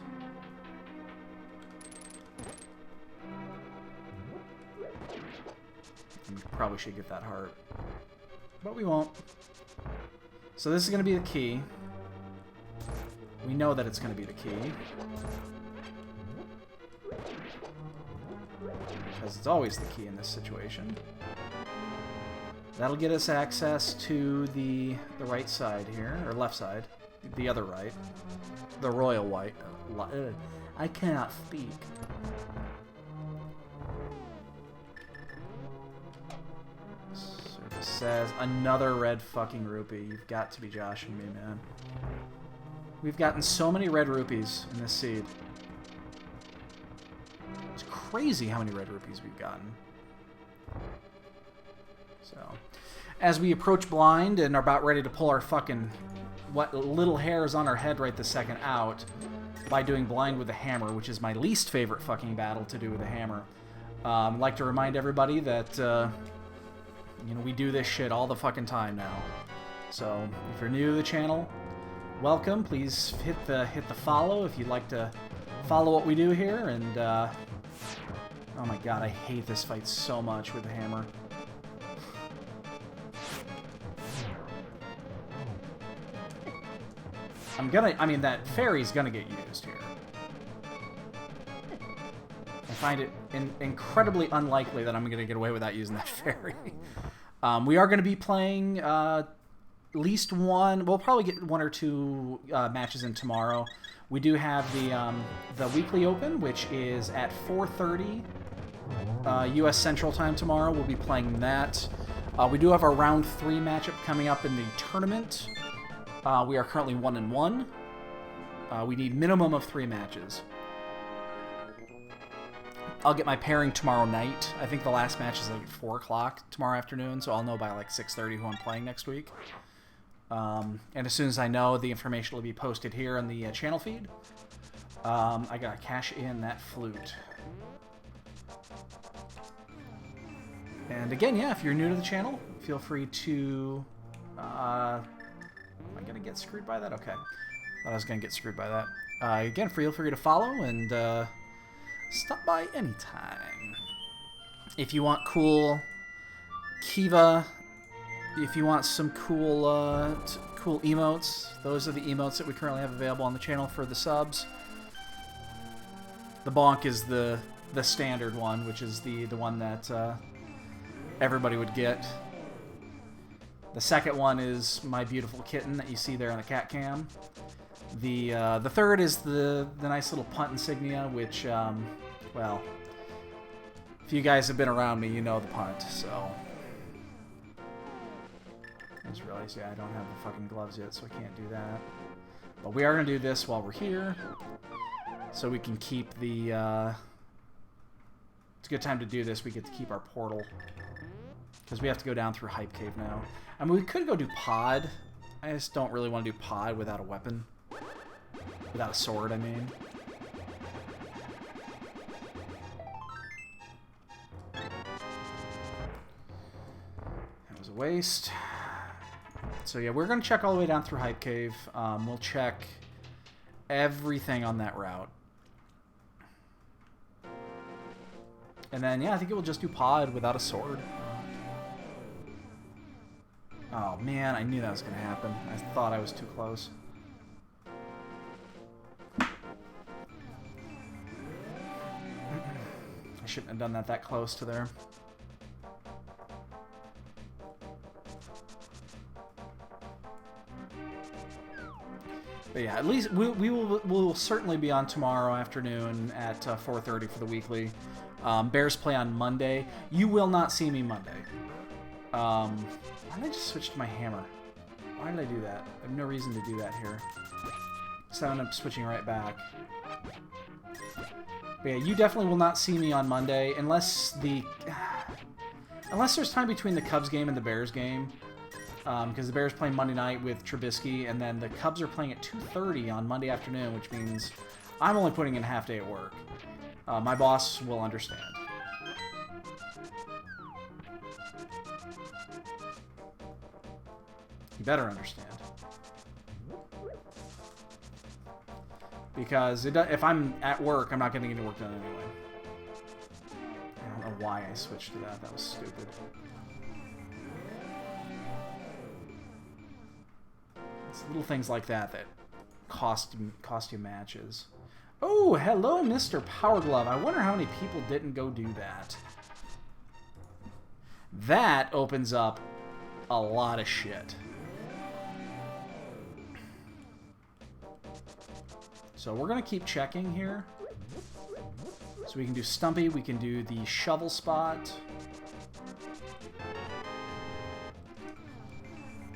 [SPEAKER 1] We probably should get that heart. But we won't. So this is going to be the key. We know that it's going to be the key. Because it's always the key in this situation. That'll get us access to the right side here, or left side. The other right. The royal white. I cannot speak. Surface says, another red fucking rupee. You've got to be joshing me, man. We've gotten so many red rupees in this seed. It's crazy how many red rupees we've gotten. So, as we approach blind and are about ready to pull our fucking what little hairs on our head right this second out by doing blind with the hammer, which is my least favorite fucking battle to do with a hammer. I'd like to remind everybody that, you know, we do this shit all the fucking time now. So, if you're new to the channel, welcome. Please hit the follow if you'd like to follow what we do here. And, oh my god, I hate this fight so much with the hammer. I mean, that fairy's gonna get used here. I find it incredibly unlikely that I'm gonna get away without using that fairy. We are gonna be playing at least one. We'll probably get one or two matches in tomorrow. We do have the weekly open, which is at 4:30 U.S. Central Time tomorrow. We'll be playing that. We do have our round 3 matchup coming up in the tournament. We are currently 1-1. We need minimum of 3 matches. I'll get my pairing tomorrow night. I think the last match is like at 4 o'clock tomorrow afternoon, so I'll know by like 6:30 who I'm playing next week. And as soon as I know, the information will be posted here on the channel feed. I gotta cash in that flute. And again, yeah, if you're new to the channel, feel free to... am I gonna get screwed by that? Okay. Thought I was gonna get screwed by that. Again, feel free to follow and stop by anytime. If you want cool Kiva, if you want some cool cool emotes, those are the emotes that we currently have available on the channel for the subs. The bonk is the standard one, which is the one that everybody would get. The second one is my beautiful kitten that you see there on the cat cam. The third is the nice little punt insignia, which well, if you guys have been around me, you know the punt, so. I just realized, yeah, I don't have the fucking gloves yet, so I can't do that. But we are going to do this while we're here, so we can keep the, it's a good time to do this, we get to keep our portal. Because we have to go down through Hype Cave now. I mean, we could go do Pod. I just don't really want to do Pod without a weapon. Without a sword, I mean. That was a waste. So yeah, we're going to check all the way down through Hype Cave. We'll check everything on that route. And then, yeah, I think it will just do Pod without a sword. Oh, man, I knew that was going to happen. I thought I was too close. I shouldn't have done that close to there. But yeah, at least we'll certainly be on tomorrow afternoon at 4:30 for the weekly. Bears play on Monday. You will not see me Monday. Why did I just switch to my hammer? Why did I do that? I have no reason to do that here. So I end up switching right back. But yeah, you definitely will not see me on Monday unless there's time between the Cubs game and the Bears game. Because the Bears play Monday night with Trubisky, and then the Cubs are playing at 2:30 on Monday afternoon, which means I'm only putting in a half day at work. My boss will understand. You better understand. Because if I'm at work, I'm not going to get any work done anyway. I don't know why I switched to that. That was stupid. It's little things like that that cost you matches. Oh, hello, Mr. Power Glove. I wonder how many people didn't go do that. That opens up a lot of shit. So we're going to keep checking here. So we can do Stumpy, we can do the shovel spot.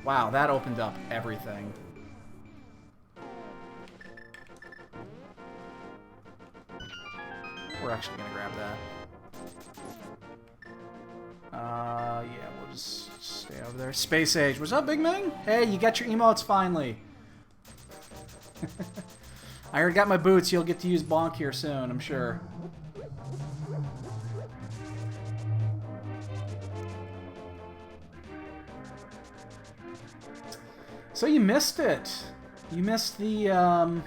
[SPEAKER 1] Wow, that opened up everything. We're actually going to grab that. Yeah, we'll just stay over there. Space Age. What's up, Big Ming? Hey, you got your emotes finally. I already got my boots. You'll get to use Bonk here soon, I'm sure. So you missed it. You missed the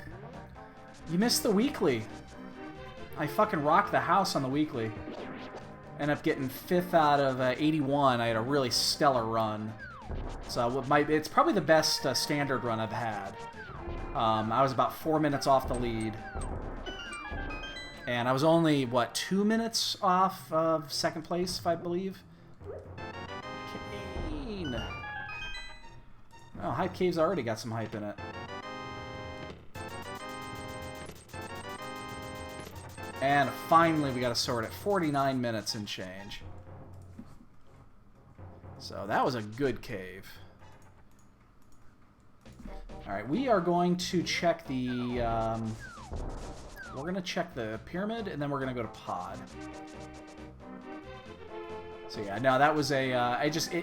[SPEAKER 1] weekly. I fucking rocked the house on the weekly. Ended up getting 5th out of 81. I had a really stellar run. So it's probably the best standard run I've had. I was about 4 minutes off the lead. And I was only, what, 2 minutes off of second place, if I believe? Kane. Oh, Hype Cave's already got some hype in it. And finally we got a sword at 49 minutes and change. So that was a good cave. Alright, we are going to check the... we're going to check the pyramid, and then we're going to go to Pod. So yeah, no, that was a...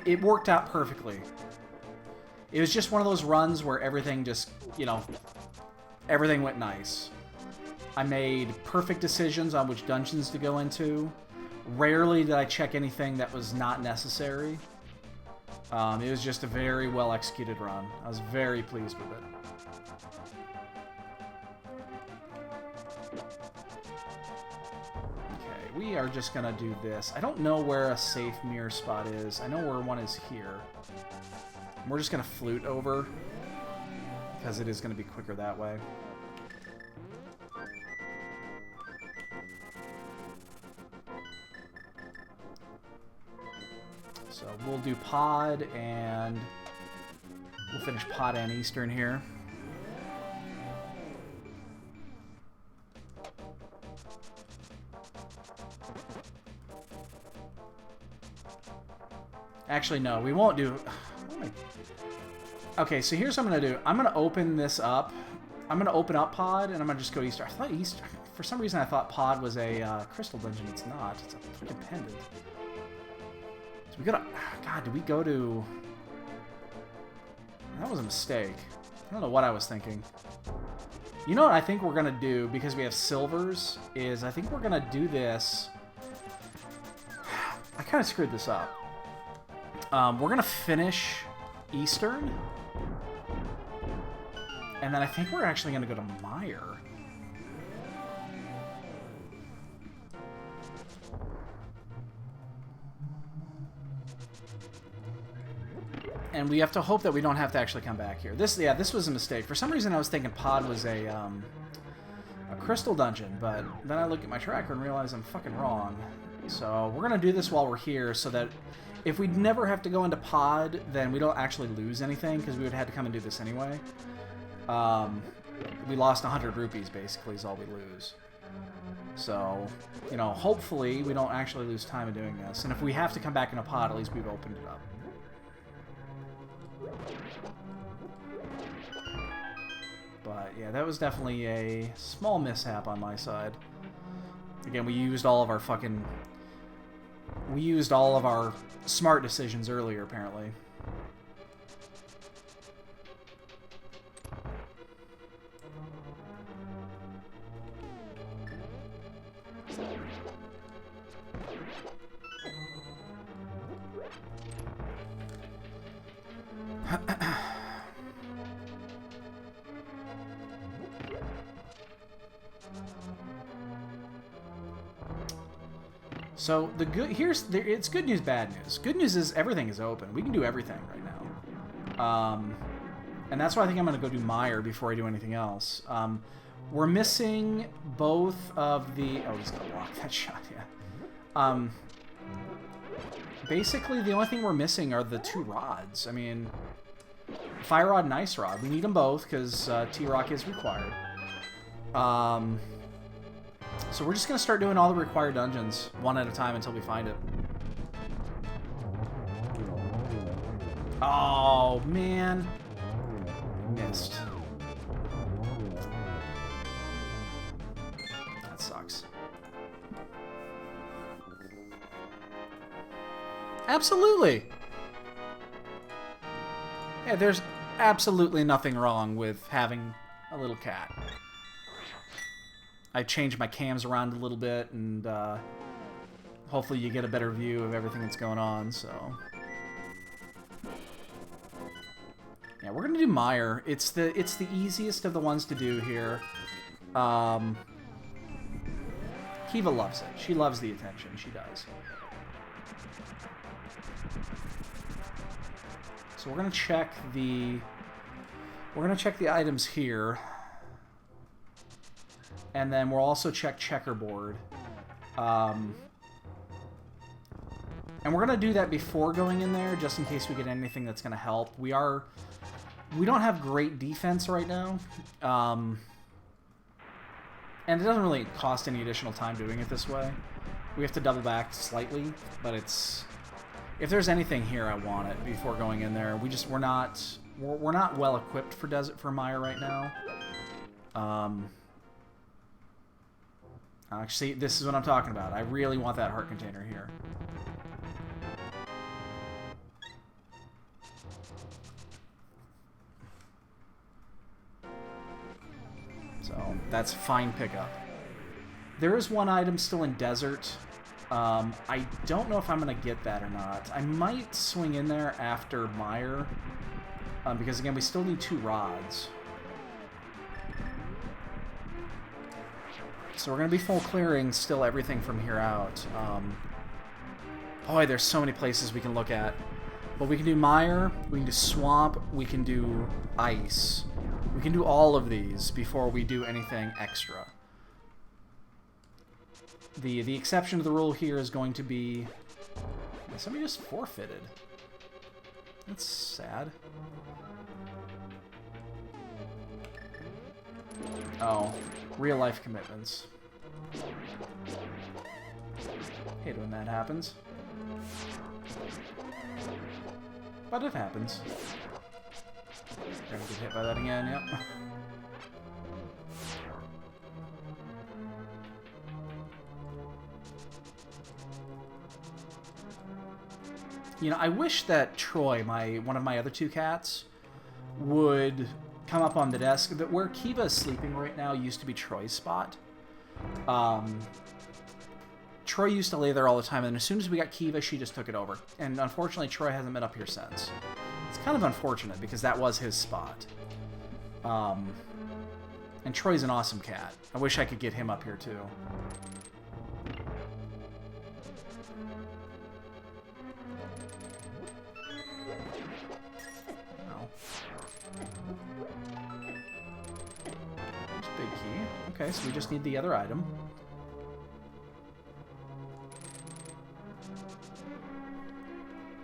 [SPEAKER 1] it worked out perfectly. It was just one of those runs where everything just, you know, everything went nice. I made perfect decisions on which dungeons to go into. Rarely did I check anything that was not necessary. It was just a very well executed run. I was very pleased with it. Okay, we are just gonna do this. I don't know where a safe mirror spot is. I know where one is here. We're just gonna flute over because it is gonna be quicker that way. So we'll do pod, and we'll finish pod and Eastern here. Actually, no, we won't do... Okay, so here's what I'm going to do. I'm going to open this up. I'm going to open up pod, and I'm going to just go Eastern. I thought Eastern... For some reason, I thought pod was a crystal dungeon. It's not. It's a fucking pendant. So we gotta... God, did we go to... That was a mistake. I don't know what I was thinking. You know what I think we're gonna do, because we have silvers, is I think we're gonna do this... I kind of screwed this up. We're gonna finish Eastern. And then I think we're actually gonna go to Meyer. And we have to hope that we don't have to actually come back here. This was a mistake. For some reason, I was thinking pod was a crystal dungeon, but then I look at my tracker and realize I'm fucking wrong. So we're gonna do this while we're here, so that if we never have to go into pod, then we don't actually lose anything, because we would have had to come and do this anyway. We lost 100 rupees, basically, is all we lose. So, you know, hopefully we don't actually lose time in doing this. And if we have to come back in a pod, at least we've opened it up. But yeah, that was definitely a small mishap on my side. Again, we used all of our smart decisions earlier, apparently. So it's good news, bad news. Good news is everything is open. We can do everything right now, and that's why I think I'm going to go do Meyer before I do anything else. We're missing both of the. Oh, he's going to block that shot. Yeah. Basically, the only thing we're missing are the two rods. I mean, Fire Rod and Ice Rod. We need them both because T-Rock is required. So we're just going to start doing all the required dungeons one at a time until we find it. Oh, man. Missed. That sucks. Absolutely. Yeah, there's absolutely nothing wrong with having a little cat. I changed my cams around a little bit, and hopefully you get a better view of everything that's going on, so... Yeah, we're gonna do Meyer. It's the easiest of the ones to do here. Kiva loves it. She loves the attention. She does. So we're gonna check the items here. And then we'll also check checkerboard. And we're going to do that before going in there, just in case we get anything that's going to help. We don't have great defense right now. And it doesn't really cost any additional time doing it this way. We have to double back slightly, but it's... If there's anything here, I want it before going in there. We're not well equipped for Meyer right now. Actually, this is what I'm talking about. I really want that heart container here. That's fine pickup. There is one item still in desert. I don't know if I'm going to get that or not. I might swing in there after Mire. Because, again, we still need 2 rods. So we're going to be full clearing still everything from here out. Boy, there's so many places we can look at. But we can do Mire, we can do Swamp, we can do Ice. We can do all of these before we do anything extra. The exception to the rule here is going to be... Somebody just forfeited. That's sad. Oh, real life commitments. Hate when that happens. But it happens. Gonna get hit by that again, yep. You know, I wish that Troy, one of my other 2 cats, would come up on the desk. Where Kiva is sleeping right now used to be Troy's spot. Troy used to lay there all the time, and as soon as we got Kiva, she just took it over. And unfortunately, Troy hasn't been up here since. It's kind of unfortunate, because that was his spot. And Troy's an awesome cat. I wish I could get him up here, too. Big key. Okay, so we just need the other item.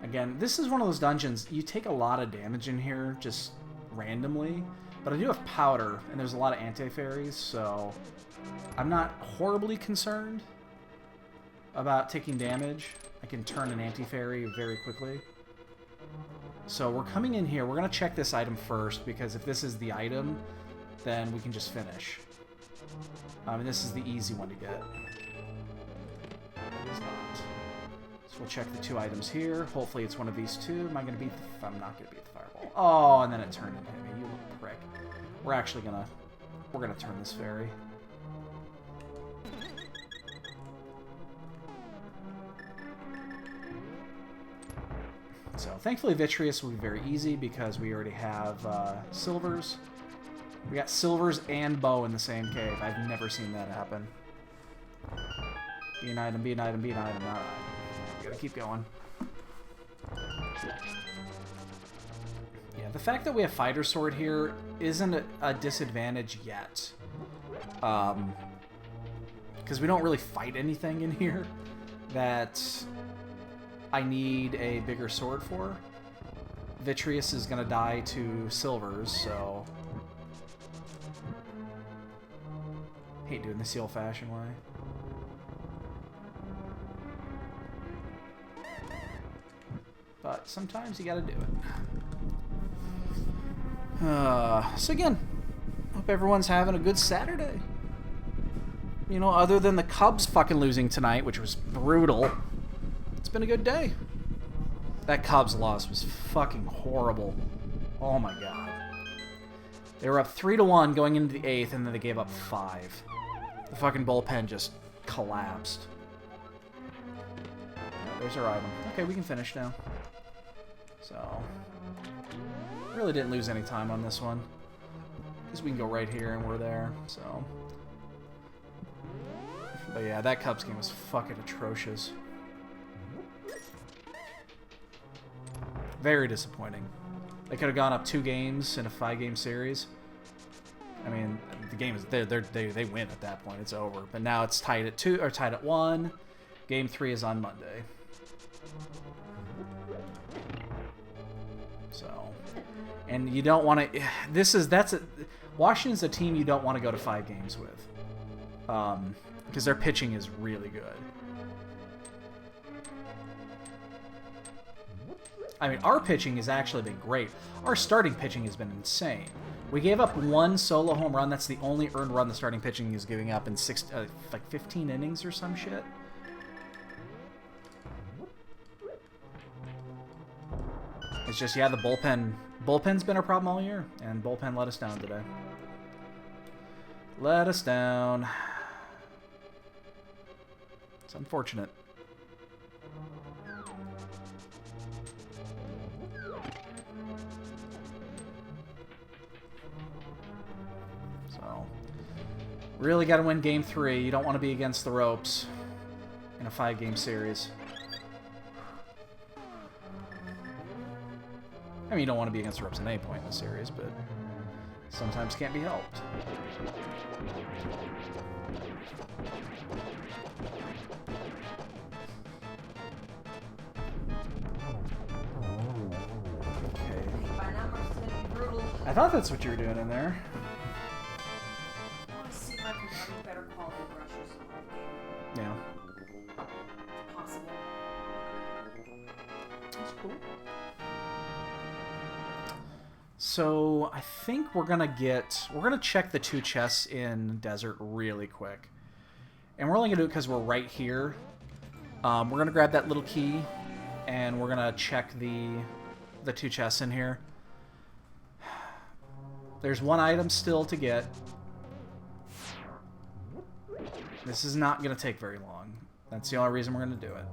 [SPEAKER 1] Again, this is one of those dungeons, you take a lot of damage in here, just randomly. But I do have powder, and there's a lot of anti-fairies, so I'm not horribly concerned about taking damage. I can turn an anti-fairy very quickly. So we're coming in here. We're going to check this item first, because if this is the item, then we can just finish. And this is the easy one to get. It is not. So we'll check the 2 items here. Hopefully it's one of these 2. Am I going to beat the... I'm not going to beat the fireball. Oh, and then it turned into me. You little prick. We're actually going to... We're going to turn this fairy. So, thankfully Vitreous will be very easy because we already have silvers. We got silvers and bow in the same cave. I've never seen that happen. Be an item, be an item, be an item, not an item. We gotta keep going. Yeah, the fact that we have Fighter Sword here isn't a disadvantage yet. Because we don't really fight anything in here that I need a bigger sword for. Vitreous is gonna die to silvers, so... Hate doing this the old-fashioned way. But sometimes you gotta do it. So again, hope everyone's having a good Saturday. You know, other than the Cubs fucking losing tonight, which was brutal, it's been a good day. That Cubs loss was fucking horrible. Oh my god. They were up 3-1 going into the 8th, and then they gave up 5. The fucking bullpen just collapsed. There's our item. Okay, we can finish now. So, really didn't lose any time on this one. Because we can go right here and we're there, so. But yeah, that Cubs game was fucking atrocious. Very disappointing. They could have gone up 2 games in a 5-game series. I mean, the game is they win at that point. It's over. But now it's tied at 2 or tied at 1. Game 3 is on Monday. So, and you don't want to. Washington's a team you don't want to go to 5 games with, because their pitching is really good. I mean, our pitching has actually been great. Our starting pitching has been insane. We gave up 1 solo home run. That's the only earned run the starting pitching is giving up in like 15 innings or some shit. It's just, yeah, the bullpen's been a problem all year, and bullpen let us down today. Let us down. It's unfortunate. So, really got to win game 3. You don't want to be against the ropes in a 5-game series. I mean, you don't want to be against the ropes at any point in the series, but sometimes can't be helped. I thought that's what you were doing in there.
[SPEAKER 3] I want to see if I can find better quality brushes.
[SPEAKER 1] Yeah.
[SPEAKER 3] Possible.
[SPEAKER 1] That's cool. So I think we're gonna check the 2 chests in Desert really quick. And we're only gonna do it because we're right here. We're gonna grab that little key and we're gonna check the 2 chests in here. There's 1 item still to get. This is not going to take very long. That's the only reason we're going to do it.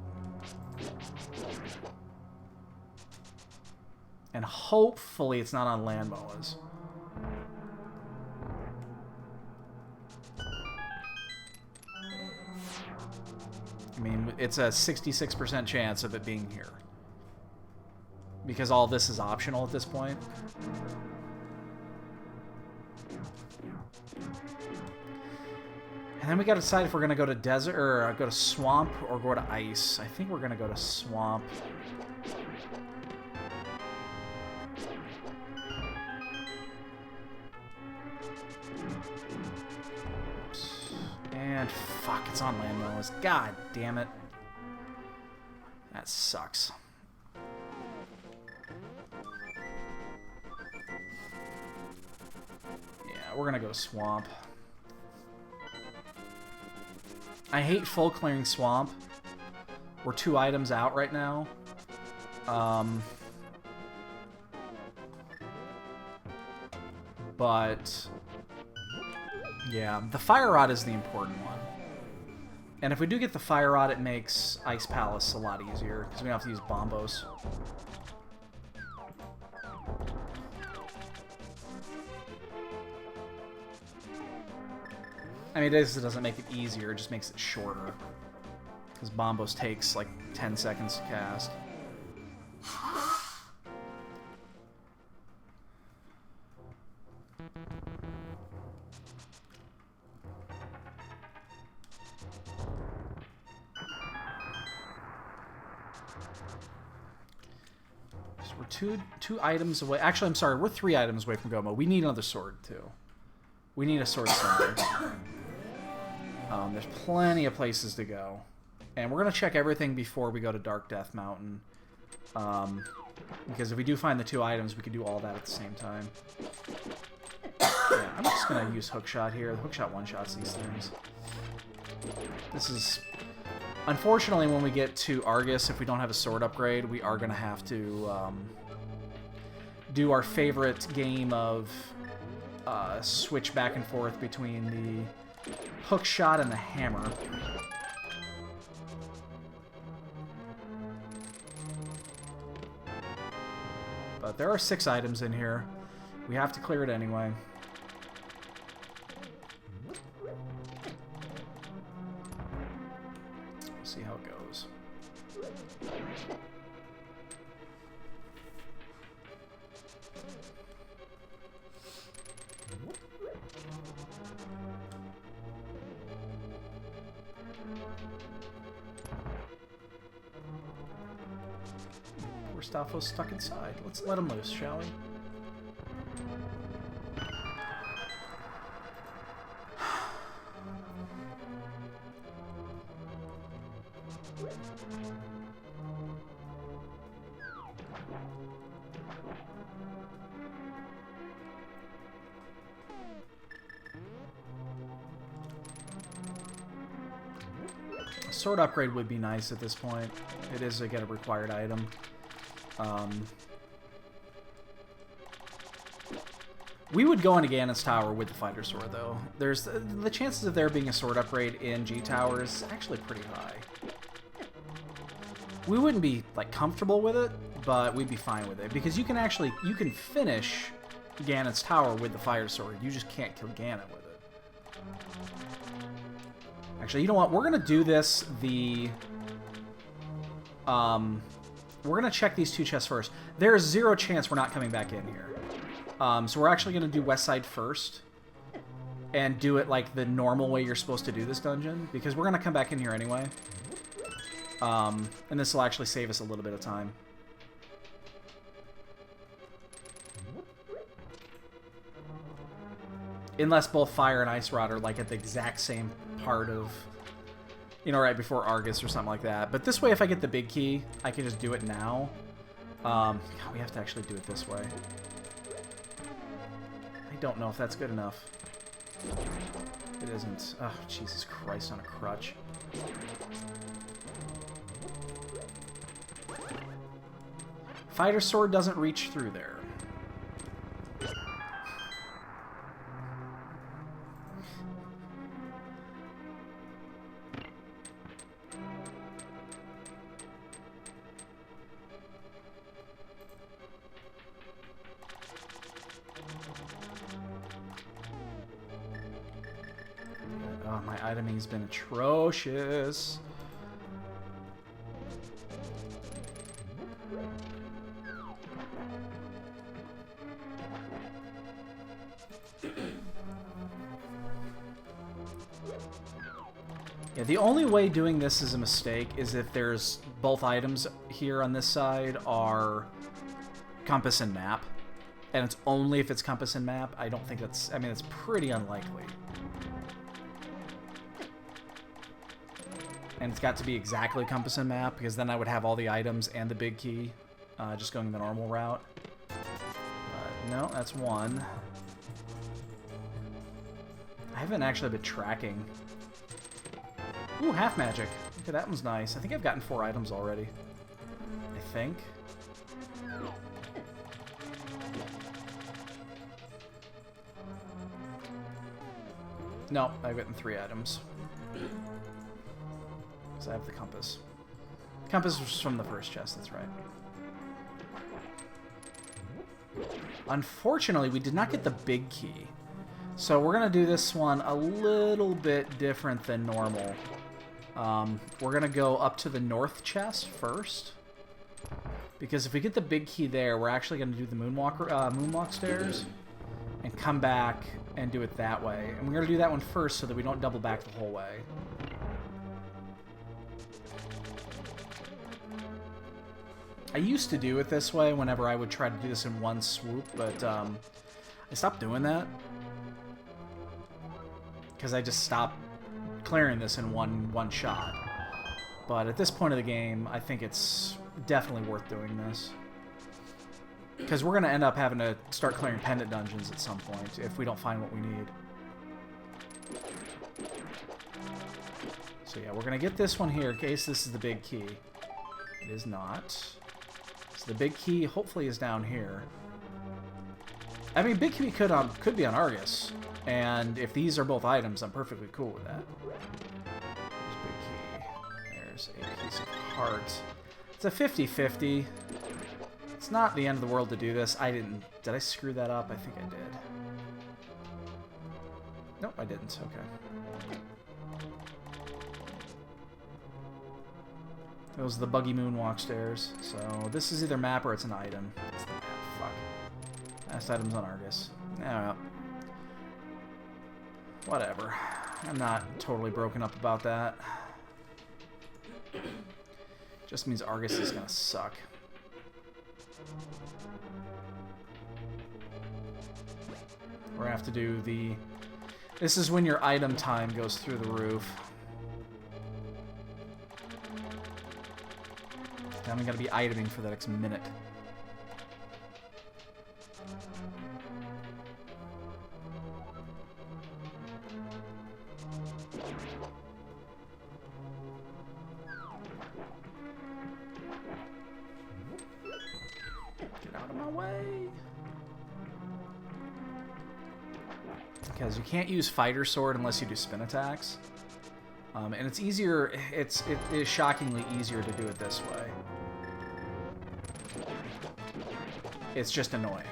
[SPEAKER 1] And hopefully it's not on land moas. I mean, it's a 66% chance of it being here. Because all this is optional at this point. And then we gotta decide if we're gonna go to desert or go to swamp or go to ice. I think we're gonna go to swamp. Oops. And fuck, it's on land moas. God damn it. That sucks. Yeah, we're gonna go swamp. I hate full clearing swamp. We're 2 items out right now. But yeah, the fire rod is the important one. And if we do get the fire rod, it makes Ice Palace a lot easier because we don't have to use bombos. I mean, it doesn't make it easier, it just makes it shorter. Because Bombos takes like 10 seconds to cast. So we're two items away. Actually, I'm sorry, we're 3 items away from Gomo. We need another sword, too. We need a sword somewhere. There's plenty of places to go. And we're going to check everything before we go to Dark Death Mountain. Because if we do find the 2 items, we can do all that at the same time. Yeah, I'm just going to use Hookshot here. The Hookshot one-shots these things. This is... Unfortunately, when we get to Argus, if we don't have a sword upgrade, we are going to have to do our favorite game of switch back and forth between the hook shot and the hammer. But there are 6 items in here. We have to clear it anyway. See how it goes. Poor Staffo's stuck inside. Let's let him loose, shall we? A sword upgrade would be nice at this point. It is a required item. We would go into Ganon's Tower with the fighter sword, though. There's the chances of there being a sword upgrade in G Tower is actually pretty high. We wouldn't be like comfortable with it, but we'd be fine with it because you can finish Ganon's Tower with the fire sword. You just can't kill Ganon with it. Actually, you know what? We're gonna do this we're gonna check these 2 chests first. There is 0 chance we're not coming back in here. So we're actually gonna do West Side first and do it like the normal way you're supposed to do this dungeon because we're gonna come back in here anyway. And this will actually save us a little bit of time. Unless both Fire and Ice Rod are like at the exact same part of, you know, right before Argus or something like that. But this way, if I get the big key, I can just do it now. God, we have to actually do it this way. I don't know if that's good enough. It isn't. Oh, Jesus Christ on a crutch. Fighter sword doesn't reach through there. Oh, my iteming's been atrocious. Yeah, the only way doing this is a mistake is if there's both items here on this side are compass and map. And it's only if it's compass and map. I don't think that's... I mean, it's pretty unlikely. And it's got to be exactly compass and map, because then I would have all the items and the big key, just going the normal route. No, that's one. I haven't actually been tracking. Ooh, half magic. Okay, that one's nice. I think I've gotten 4 items already. I think. No, I've gotten 3 items. Because I have the compass. Compass was from the first chest, that's right. Unfortunately, we did not get the big key. So we're going to do this one a little bit different than normal. We're going to go up to the north chest first. Because if we get the big key there, we're actually going to do the moonwalk stairs. And come back and do it that way. And we're going to do that one first so that we don't double back the whole way. I used to do it this way whenever I would try to do this in one swoop, but I stopped doing that. Because I just stopped clearing this in one shot. But at this point of the game, I think it's definitely worth doing this. Because we're going to end up having to start clearing pendant dungeons at some point if we don't find what we need. So yeah, we're going to get this one here in case this is the big key. It is not. So the big key hopefully is down here. I mean, big key could be on Argus. And if these are both items, I'm perfectly cool with that. There's big key. There's a piece of heart. It's a 50-50. It's not the end of the world to do this. Did I screw that up? I think I did. Nope, I didn't. Okay. Those are the buggy moonwalk stairs. So this is either map or it's an item. It's the map. Fuck. Last item's on Argus. Yeah. Whatever. I'm not totally broken up about that. Just means Argus is gonna suck. We're gonna have to do the... This is when your item time goes through the roof. Then I'm gonna be iteming for the next minute. Get out of my way. because you can't use fighter sword unless you do spin attacks. And it's easier, it is shockingly easier to do it this way. It's just annoying.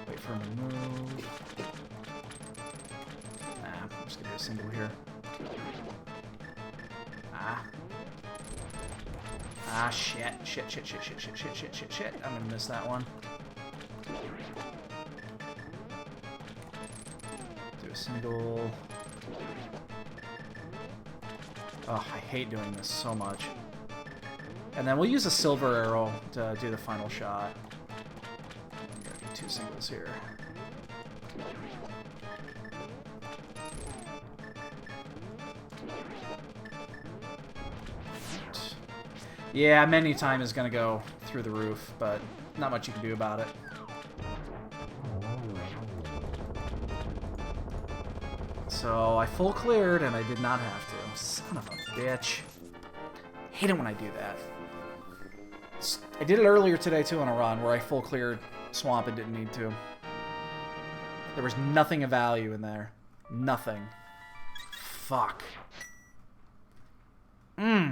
[SPEAKER 1] Wait for him to move. Nah, I'm just gonna do a single here. Ah, shit. Shit. I'm gonna miss that one. Do a single. Oh, I hate doing this so much. And then we'll use a silver arrow to do the final shot. I'm gonna do 2 singles here. Yeah, menu time is going to go through the roof, but not much you can do about it. So I full cleared, and I did not have to. Son of a bitch. Hate it when I do that. I did it earlier today, too, on a run, where I full cleared swamp and didn't need to. There was nothing of value in there. Nothing. Fuck.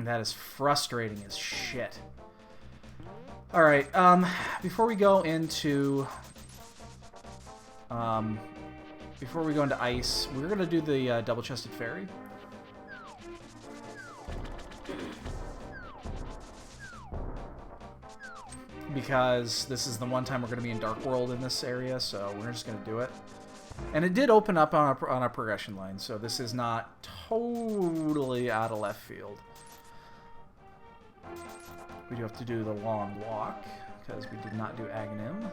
[SPEAKER 1] That is frustrating as shit. Alright, before we go into ice, we're gonna do the double-chested fairy. Because this is the one time we're gonna be in Dark World in this area, so we're just gonna do it. And it did open up on a progression line, so this is not totally out of left field. We do have to do the long walk, because we did not do Aghanim.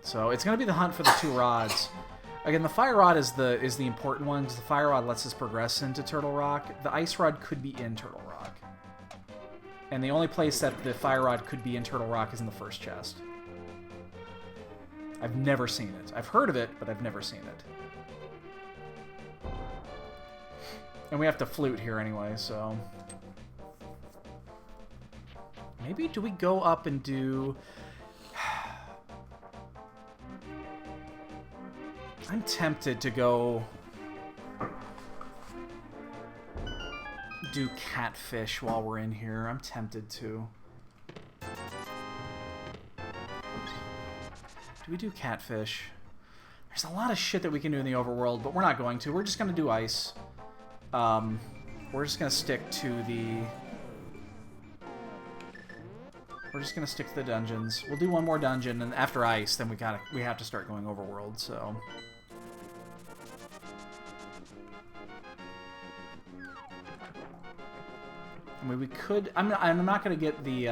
[SPEAKER 1] So it's going to be the hunt for the 2 rods. Again, the fire rod is the important one, because the fire rod lets us progress into Turtle Rock. The ice rod could be in Turtle Rock. And the only place that the fire rod could be in Turtle Rock is in the first chest. I've never seen it. I've heard of it, but I've never seen it. And we have to flute here anyway, so... Maybe do we go up and do... I'm tempted to go... do catfish while we're in here. I'm tempted to. Do we do catfish? There's a lot of shit that we can do in the overworld, but we're not going to. We're just going to do ice. We're just going to stick to the... We're just going to stick to the dungeons. We'll do one more dungeon, and after ice, then we have to start going overworld, so... I mean, we could... I'm not going to get the...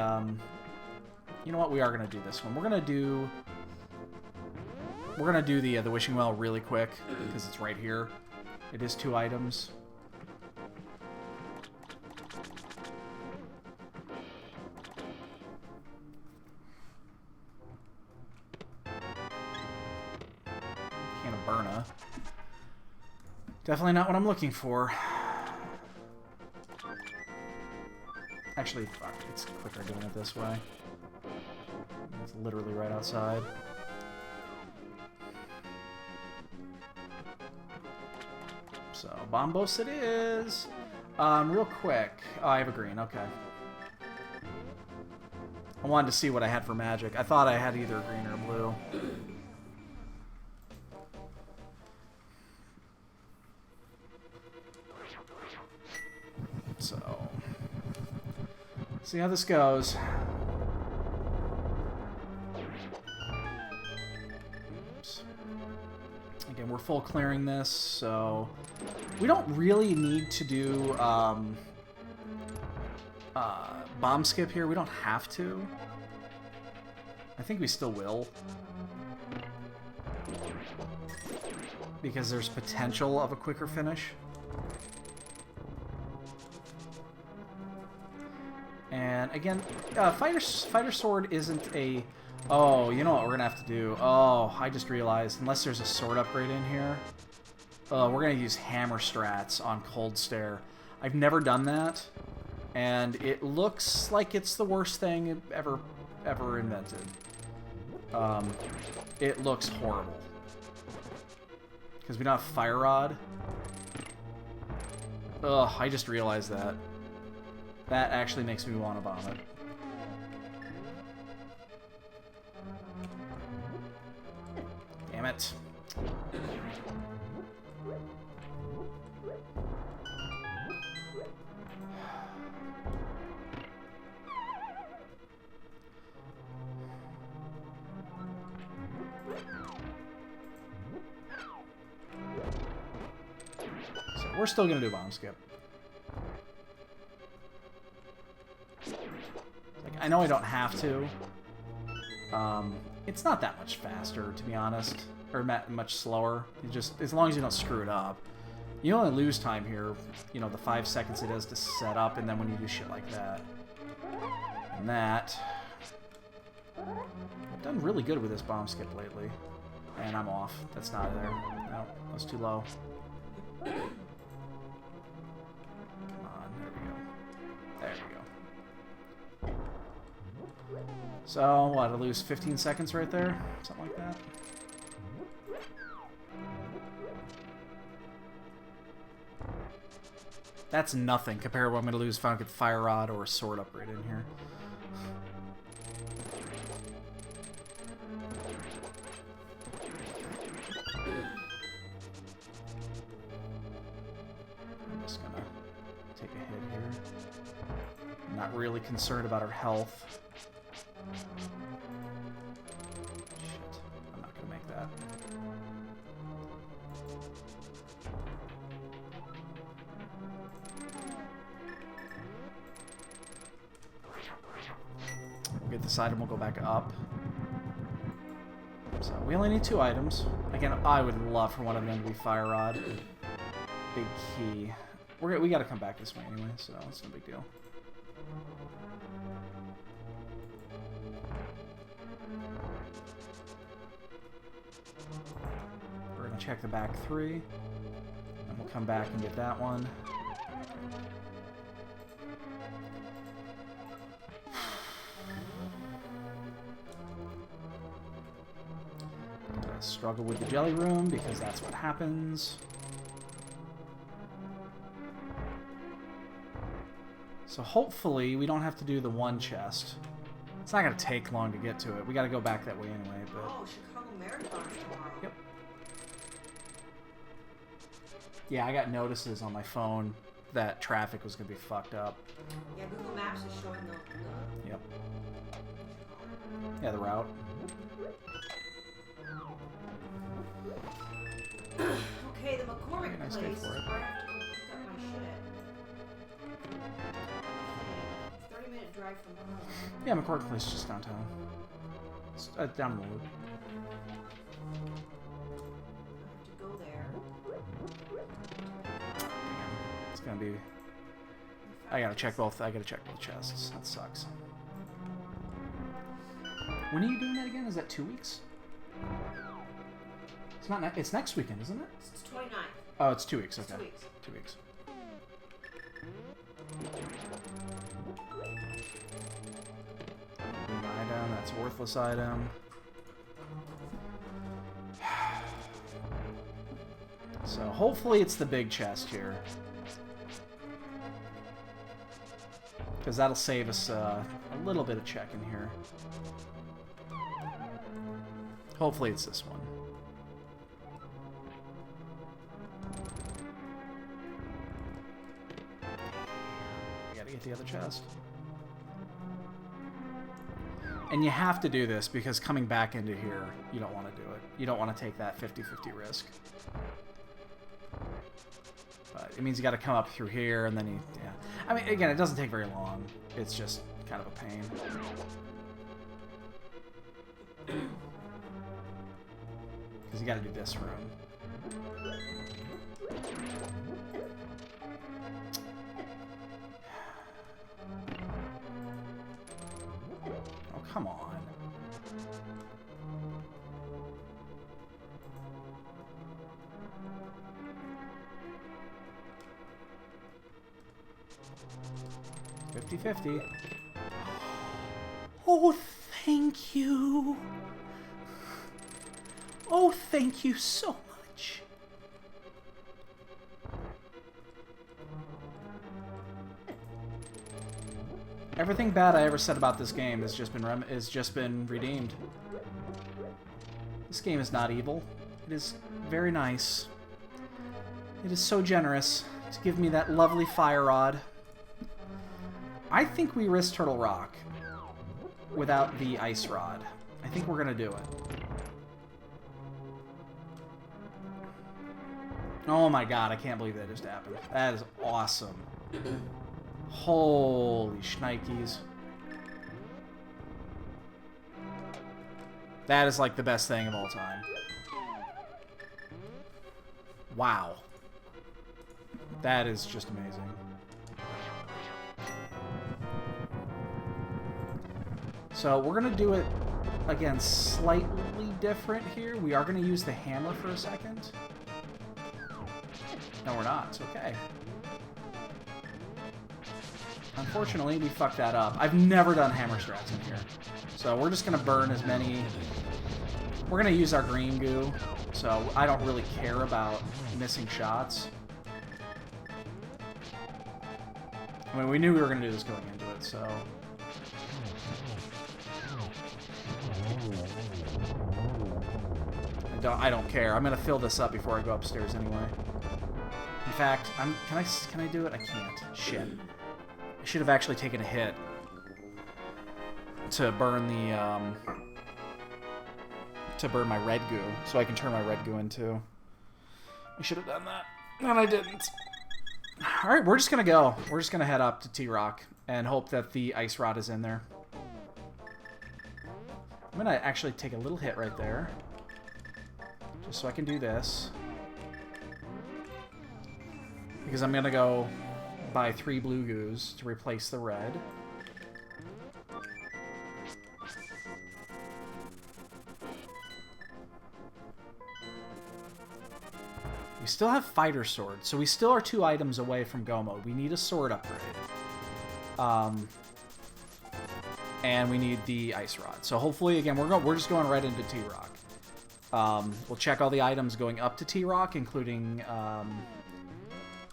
[SPEAKER 1] You know what? We are going to do this one. We're going to do... We're going to do the Wishing Well really quick, because it's right here. It is 2 items. Can of Burna. Definitely not what I'm looking for. Actually, fuck, it's quicker doing it this way. It's literally right outside. So, Bombos it is. Real quick. Oh, I have a green, okay. I wanted to see what I had for magic. I thought I had either green or blue. So, see how this goes. Oops. Again, we're full clearing this, so we don't really need to do bomb skip here. We don't have to. I think we still will, because there's potential of a quicker finish. And again, fighter sword isn't a... Oh, you know what we're gonna have to do? Oh, I just realized, unless there's a sword upgrade in here, we're gonna use hammer strats on Cold Stare. I've never done that, and it looks like it's the worst thing ever invented. It looks horrible. Because we don't have Fire Rod. Ugh, I just realized that. That actually makes me want to vomit. Damn it. So we're still gonna do bomb skip. Like, I know I don't have to. It's not that much faster, to be honest, or much slower. You just, as long as you don't screw it up. You only lose time here, you know, the 5 seconds it is to set up, and then when you do shit like that. And that... I've done really good with this bomb skip lately. And I'm off. That's not there. No, that was too low. Come on, there we go. There we go. So, what, I lose 15 seconds right there? Something like that? That's nothing compared to what I'm going to lose if I don't get Fire Rod or a sword upgrade in here. I'm just going to take a hit here. I'm not really concerned about her health. Shit, I'm not gonna make that. We'll get this item, we'll go back up. So we only need 2 items. Again, I would love for one of them to be Fire Rod. Big key. We gotta come back this way anyway, so it's no big deal. We're going to check the back 3, and we'll come back and get that one. Struggle with the jelly room, because that's what happens. So hopefully we don't have to do the one chest. It's not going to take long to get to it. We got to go back that way anyway, but...
[SPEAKER 3] Oh, Chicago Marathon tomorrow.
[SPEAKER 1] Yep. Yeah, I got notices on my phone that traffic was going to be fucked up.
[SPEAKER 3] Yeah, Google Maps is showing the
[SPEAKER 1] Yep. Yeah, the route.
[SPEAKER 3] Okay, the McCormick
[SPEAKER 1] Nice day
[SPEAKER 3] place is
[SPEAKER 1] for it.
[SPEAKER 3] where I have to go pick up my shit. 30-minute drive from home.
[SPEAKER 1] Yeah, McCormick Place is just downtown. It's down the loop.
[SPEAKER 3] I have to go there.
[SPEAKER 1] Damn. It's going to be... I gotta check both chests. That sucks. When are you doing that again? Is that 2 weeks? It's not. It's next weekend, isn't it?
[SPEAKER 3] It's 29th.
[SPEAKER 1] Oh, it's 2 weeks. Okay.
[SPEAKER 3] 2 weeks.
[SPEAKER 1] 2 weeks. An item. That's a worthless item. So hopefully it's the big chest here. Because that'll save us a little bit of checking here. Hopefully it's this one. We gotta get the other chest. And you have to do this because coming back into here, you don't want to do it. You don't want to take that 50-50 risk. But it means you got to come up through here, and then you... Yeah. I mean, again, it doesn't take very long. It's just kind of a pain. Because you got to do this room. 50-50. Oh, thank you. Oh, thank you so much. Everything bad I ever said about this game has just been redeemed. This game is not evil. It is very nice. It is so generous to give me that lovely fire rod. I think we risk Turtle Rock without the ice rod. I think we're gonna do it. Oh my god, I can't believe that just happened. That is awesome. Holy shnikes. That is like the best thing of all time. Wow. That is just amazing. So we're going to do it, again, slightly different here. We are going to use the hammer for a second. No, we're not. It's okay. Unfortunately, we fucked that up. I've never done hammer strats in here. So we're just going to burn as many... We're going to use our green goo, so I don't really care about missing shots. I mean, we knew we were going to do this going into it, so... I don't care. I'm going to fill this up before I go upstairs anyway. In fact, can I do it? I can't. Shit. I should have actually taken a hit to burn the to burn my red goo, so I can turn my red goo into. I should have done that, and I didn't. All right, we're just gonna go. We're just gonna head up to T-Rock and hope that the ice rod is in there. I'm gonna actually take a little hit right there, just so I can do this, because I'm gonna go buy 3 blue goos to replace the red. We still have fighter sword, so we still are 2 items away from go mode. We need a sword upgrade. And we need the ice rod. So hopefully, again, we're just going right into T-Rock. We'll check all the items going up to T-Rock, including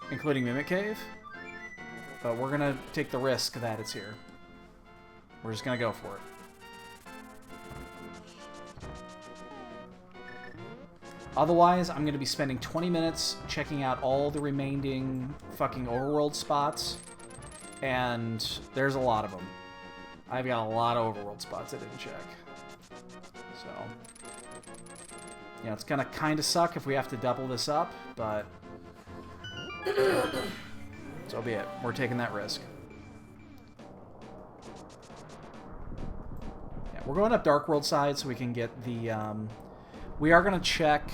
[SPEAKER 1] Mimic Cave. But we're gonna take the risk that it's here. We're just gonna go for it. Otherwise, I'm going to be spending 20 minutes checking out all the remaining fucking overworld spots. And there's a lot of them. I've got a lot of overworld spots I didn't check. So, yeah, it's going to kind of suck if we have to double this up, but so be it. We're taking that risk. Yeah, we're going up Dark World side so we can get the... we are going to check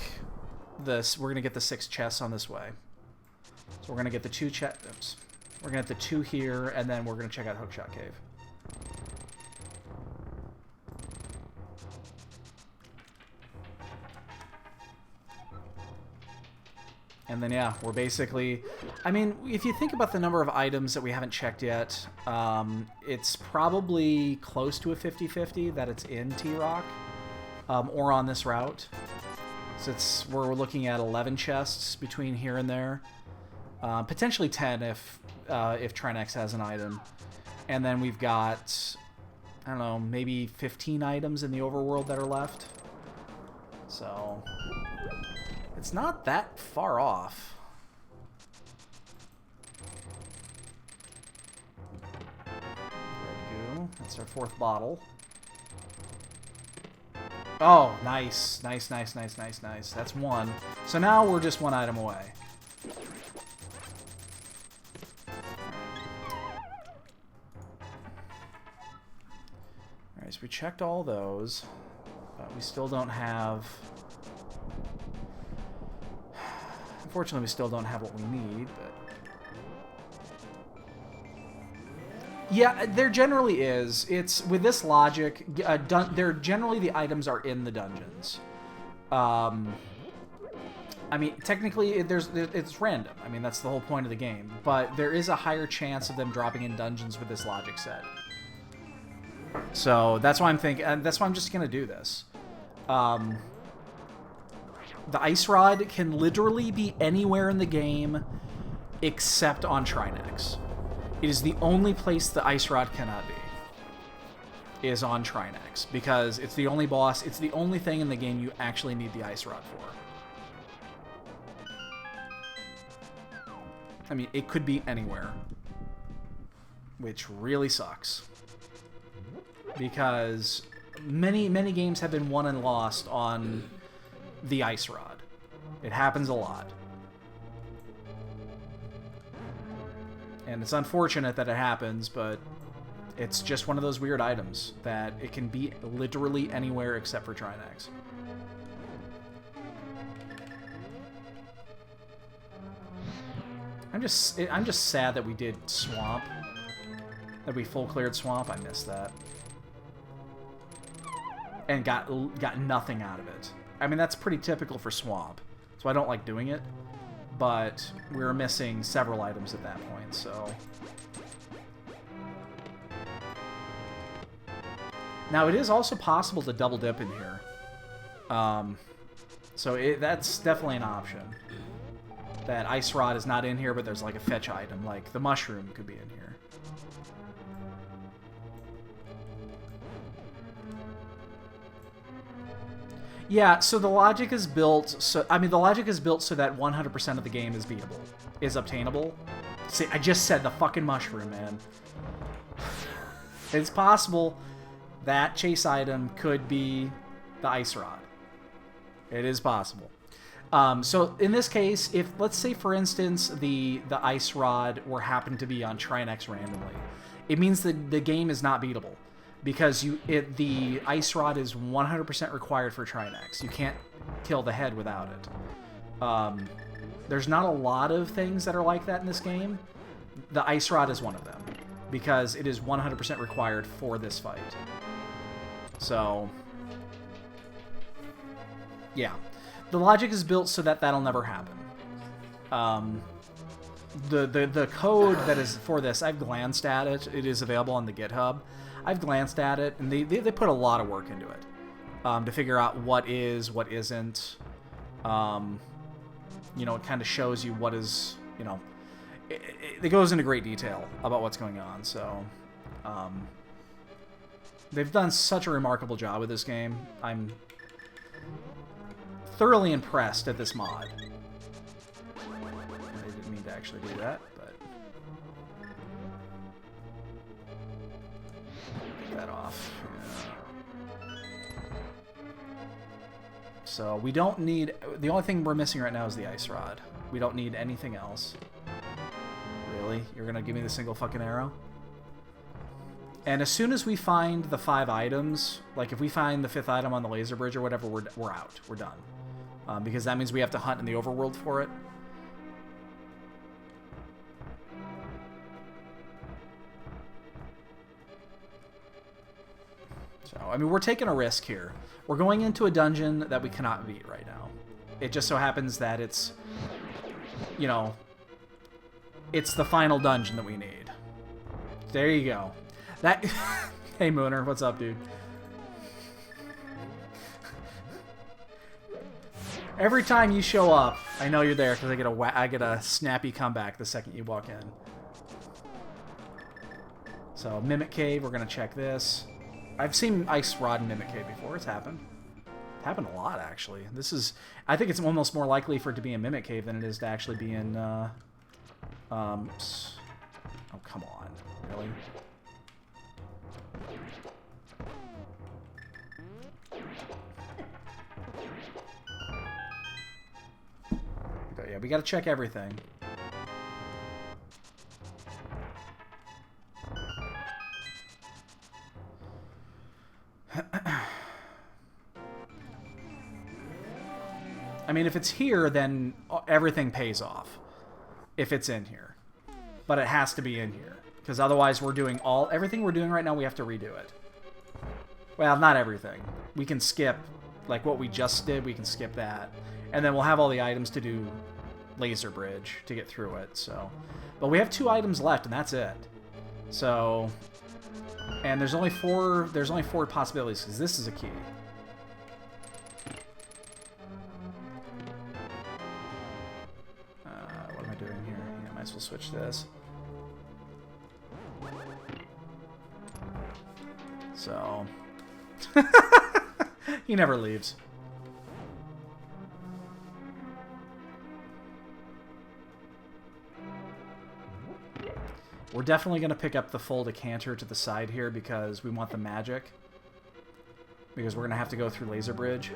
[SPEAKER 1] this. We're going to get the 6 chests on this way. So we're going to get the 2 chests. Oops. We're going to get the 2 here, and then we're going to check out Hookshot Cave. And then, yeah, we're basically... I mean, if you think about the number of items that we haven't checked yet, it's probably close to a 50-50 that it's in T-Rock. Or on this route. So we're looking at 11 chests between here and there. Potentially 10 if Trinex has an item. And then we've got, I don't know, maybe 15 items in the overworld that are left. So it's not that far off. Red goo. That's our 4th bottle. Oh, nice. Nice. That's 1. So now we're just 1 item away. Alright, so we checked all those, but we still don't have... Unfortunately, we still don't have what we need, but... Yeah, there generally is. It's with this logic. There generally the items are in the dungeons. I mean, technically, it's random. I mean, that's the whole point of the game. But there is a higher chance of them dropping in dungeons with this logic set. So that's why I'm thinking, and that's why I'm just gonna do this. The ice rod can literally be anywhere in the game except on Trinex. It is the only place the ice rod cannot be. Is on Trinex, because it's the only boss. It's the only thing in the game you actually need the ice rod for. I mean, it could be anywhere, which really sucks. Because many games have been won and lost on the ice rod. It happens a lot. And it's unfortunate that it happens, but it's just one of those weird items that it can be literally anywhere except for Trinex. I'm just sad that we did Swamp. That we full cleared Swamp. I missed that. And got nothing out of it. I mean, that's pretty typical for Swamp, so I don't like doing it. But we were missing several items at that point, so... Now, it is also possible to double dip in here. So that's definitely an option. That ice rod is not in here, but there's like a fetch item, like the mushroom could be in here. Yeah, so the logic is built so... I mean, the logic is built so that 100% of the game is beatable. Is obtainable. See, I just said the fucking mushroom, man. It's possible that chase item could be the ice rod. It is possible. So in this case, if, let's say, for instance, the ice rod were happened to be on Trinex randomly, it means that the game is not beatable. Because the ice rod is 100% required for Trinex. You can't kill the head without it. There's not a lot of things that are like that in this game. The ice rod is one of them, because it is 100% required for this fight. So, yeah. The logic is built so that that'll never happen. The code that is for this, I've glanced at it. It is available on the GitHub. I've glanced at it, and they put a lot of work into it to figure out what is, what isn't. You know, it kind of shows you what is, you know, it goes into great detail about what's going on. So, they've done such a remarkable job with this game. I'm thoroughly impressed at this mod. I didn't mean to actually do that, but... Get that off. Yeah. So, we don't need... The only thing we're missing right now is the ice rod. We don't need anything else. Really? You're gonna give me the single fucking arrow? And as soon as we find the 5 items, like if we find the 5th item on the laser bridge or whatever, we're out. We're done. Because that means we have to hunt in the overworld for it. So, I mean, we're taking a risk here. We're going into a dungeon that we cannot beat right now. It just so happens that it's, you know, it's the final dungeon that we need. There you go. That... Hey, Mooner, what's up, dude? Every time you show up, I know you're there because I get a snappy comeback the second you walk in. So, Mimic Cave, we're going to check this. I've seen Ice Rod and Mimic Cave before. It's happened. It's happened a lot, actually. This is... I think it's almost more likely for it to be in Mimic Cave than it is to actually be in... oh, come on. Really? But yeah, we gotta check everything. I mean, if it's here, then everything pays off. If it's in here. But it has to be in here. Because otherwise we're doing everything we're doing right now, we have to redo it. Well, not everything. We can skip, like what we just did, we can skip that. And then we'll have all the items to do Laser Bridge to get through it, so. But we have 2 items left, and that's it. So, and there's only 4 possibilities, because this is a key. What am I doing here? Yeah, I might as well switch this. So, he never leaves. We're definitely going to pick up the full decanter to the side here because we want the magic. Because we're going to have to go through Laser Bridge.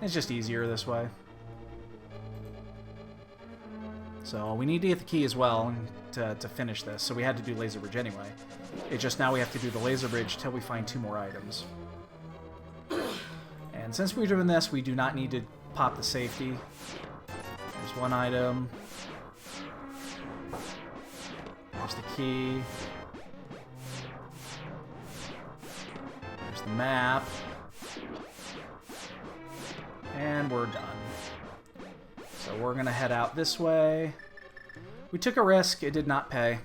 [SPEAKER 1] It's just easier this way. So we need to get the key as well to finish this. So we had to do Laser Bridge anyway. It's just now we have to do the Laser Bridge till we find 2 more items. And since we're doing this, we do not need to pop the safety. There's 1 item. There's the key. There's the map. And we're done. So we're going to head out this way. We took a risk. It did not pay.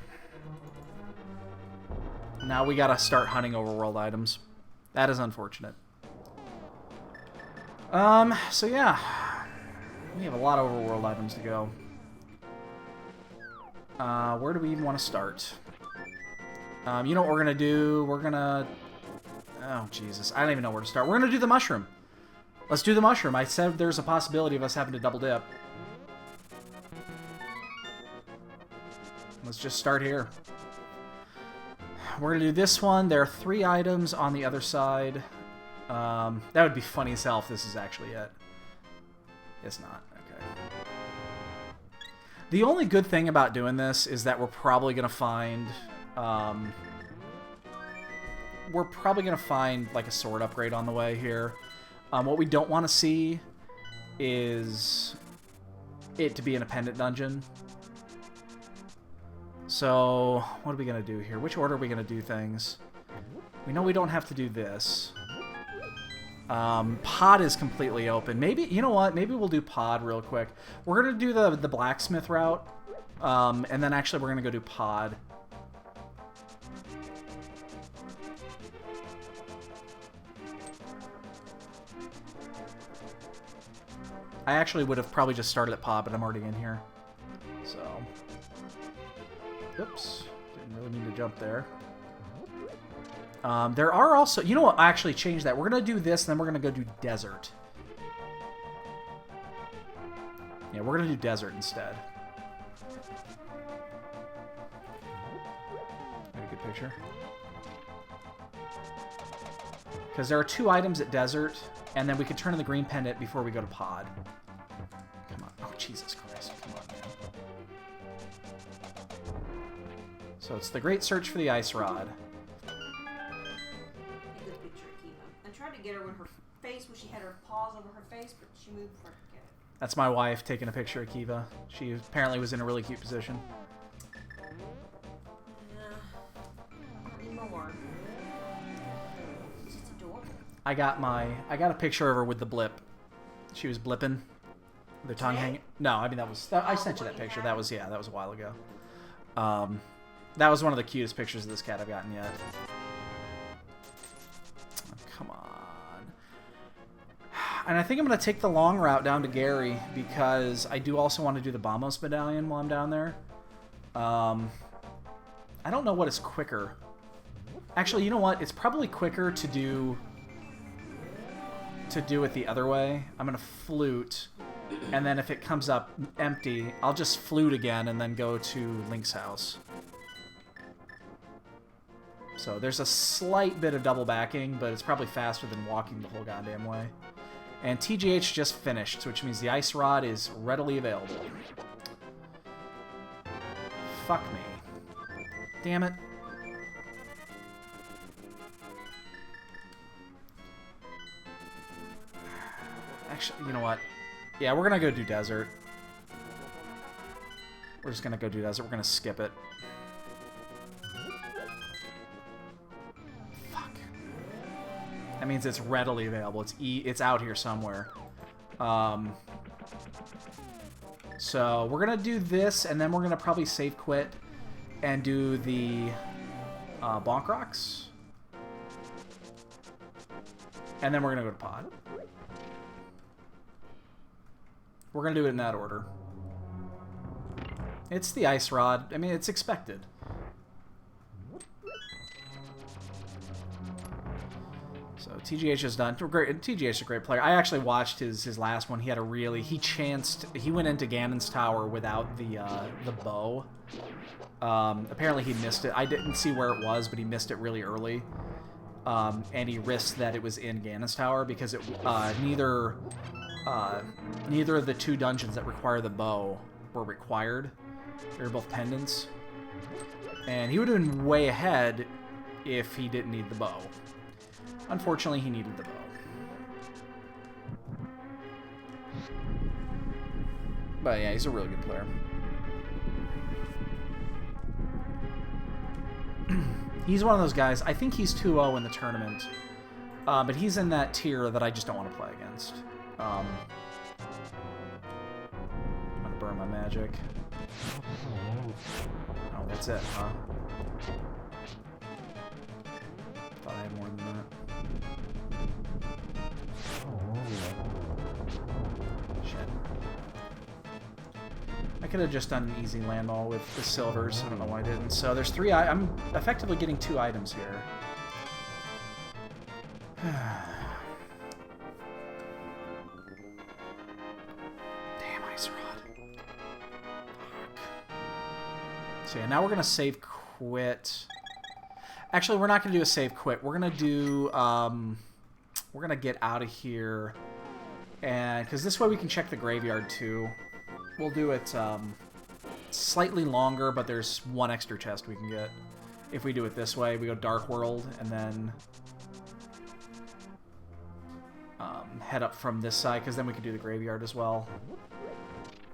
[SPEAKER 1] Now we got to start hunting overworld items. That is unfortunate. So yeah. We have a lot of overworld items to go. Where do we even want to start? You know what we're going to do? We're going to... Oh, Jesus. I don't even know where to start. We're going to do the mushroom. Let's do the mushroom. I said there's a possibility of us having to double dip. Let's just start here. We're going to do this one. There are 3 items on the other side. That would be funny as hell if this is actually it. It's not. Okay. The only good thing about doing this is that we're probably going to find... we're probably going to find like a sword upgrade on the way here. What we don't want to see is it to be an appendant dungeon. So, what are we going to do here? Which order are we going to do things? We know we don't have to do this. Pod is completely open. Maybe, you know what? Maybe we'll do pod real quick. We're going to do the blacksmith route. And then actually we're going to go do pod. I actually would have probably just started at pod, but I'm already in here. So, oops. Didn't really mean to jump there. There are also... You know what? I actually changed that. We're going to do this, and then we're going to go do desert. Yeah, we're going to do desert instead. Got a good picture. Because there are 2 items at desert, and then we can turn in the green pendant before we go to pod. Come on. Oh, Jesus Christ. Come on, man. So it's the great search for the ice rod.
[SPEAKER 3] I tried to get her when she had her paws over her face, but she moved before I could get it.
[SPEAKER 1] That's my wife taking a picture of Kiva. She apparently was in a really cute position.
[SPEAKER 3] Not anymore. It's just adorable.
[SPEAKER 1] I got a picture of her with the blip. She was blipping. With her tongue hanging. No, I mean I sent you that picture. That was a while ago. That was one of the cutest pictures of this cat I've gotten yet. Oh, come on. And I think I'm going to take the long route down to Gary because I do also want to do the Bamos medallion while I'm down there. I don't know what is quicker. Actually, you know what? It's probably quicker to do it the other way. I'm going to flute, and then if it comes up empty, I'll just flute again and then go to Link's house. So there's a slight bit of double backing, but it's probably faster than walking the whole goddamn way. And TGH just finished, which means the ice rod is readily available. Fuck me. Damn it. Actually, you know what? Yeah, we're gonna go do desert. We're just gonna go do desert. We're gonna skip it. That means it's readily available. It's out here somewhere. So we're gonna do this, and then we're gonna probably save quit and do the Bonk Rocks. And then we're gonna go to pod. We're gonna do it in that order. It's the Ice Rod. I mean, it's expected. So TGH is done. Great. TGH is a great player. I actually watched his last one. He had a really... He went into Ganon's Tower without the bow. Apparently he missed it. I didn't see where it was, but he missed it really early. And he risked that it was in Ganon's Tower because neither of the two dungeons that require the bow were required. They were both pendants. And he would have been way ahead if he didn't need the bow. Unfortunately, he needed the bow. But yeah, he's a really good player. He's one of those guys, I think he's 2-0 in the tournament. But he's in that tier that I just don't want to play against. I'm gonna burn my magic. Oh, that's it, huh? Thought I had more than that. Shit. I could have just done an easy land all with the silvers. I don't know why I didn't. So there's three. I'm effectively getting 2 items here. Damn, Ice Rod. So yeah, now we're gonna save quit. Actually, we're not gonna do a save quit. We're gonna do. We're gonna get out of here, and because this way we can check the graveyard too. We'll do it slightly longer, but there's 1 extra chest we can get. If we do it this way, we go Dark World, and then head up from this side, because then we can do the graveyard as well.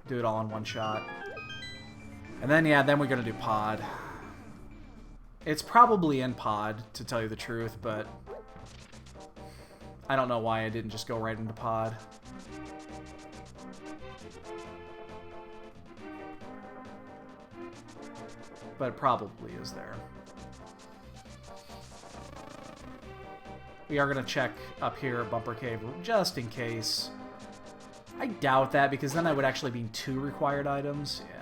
[SPEAKER 1] Do it all in 1 shot. And then, yeah, then we're going to do pod. It's probably in pod, to tell you the truth, but I don't know why I didn't just go right into pod. But it probably is there. We are going to check up here at Bumper Cave just in case. I doubt that because then I would actually be 2 required items. Yeah.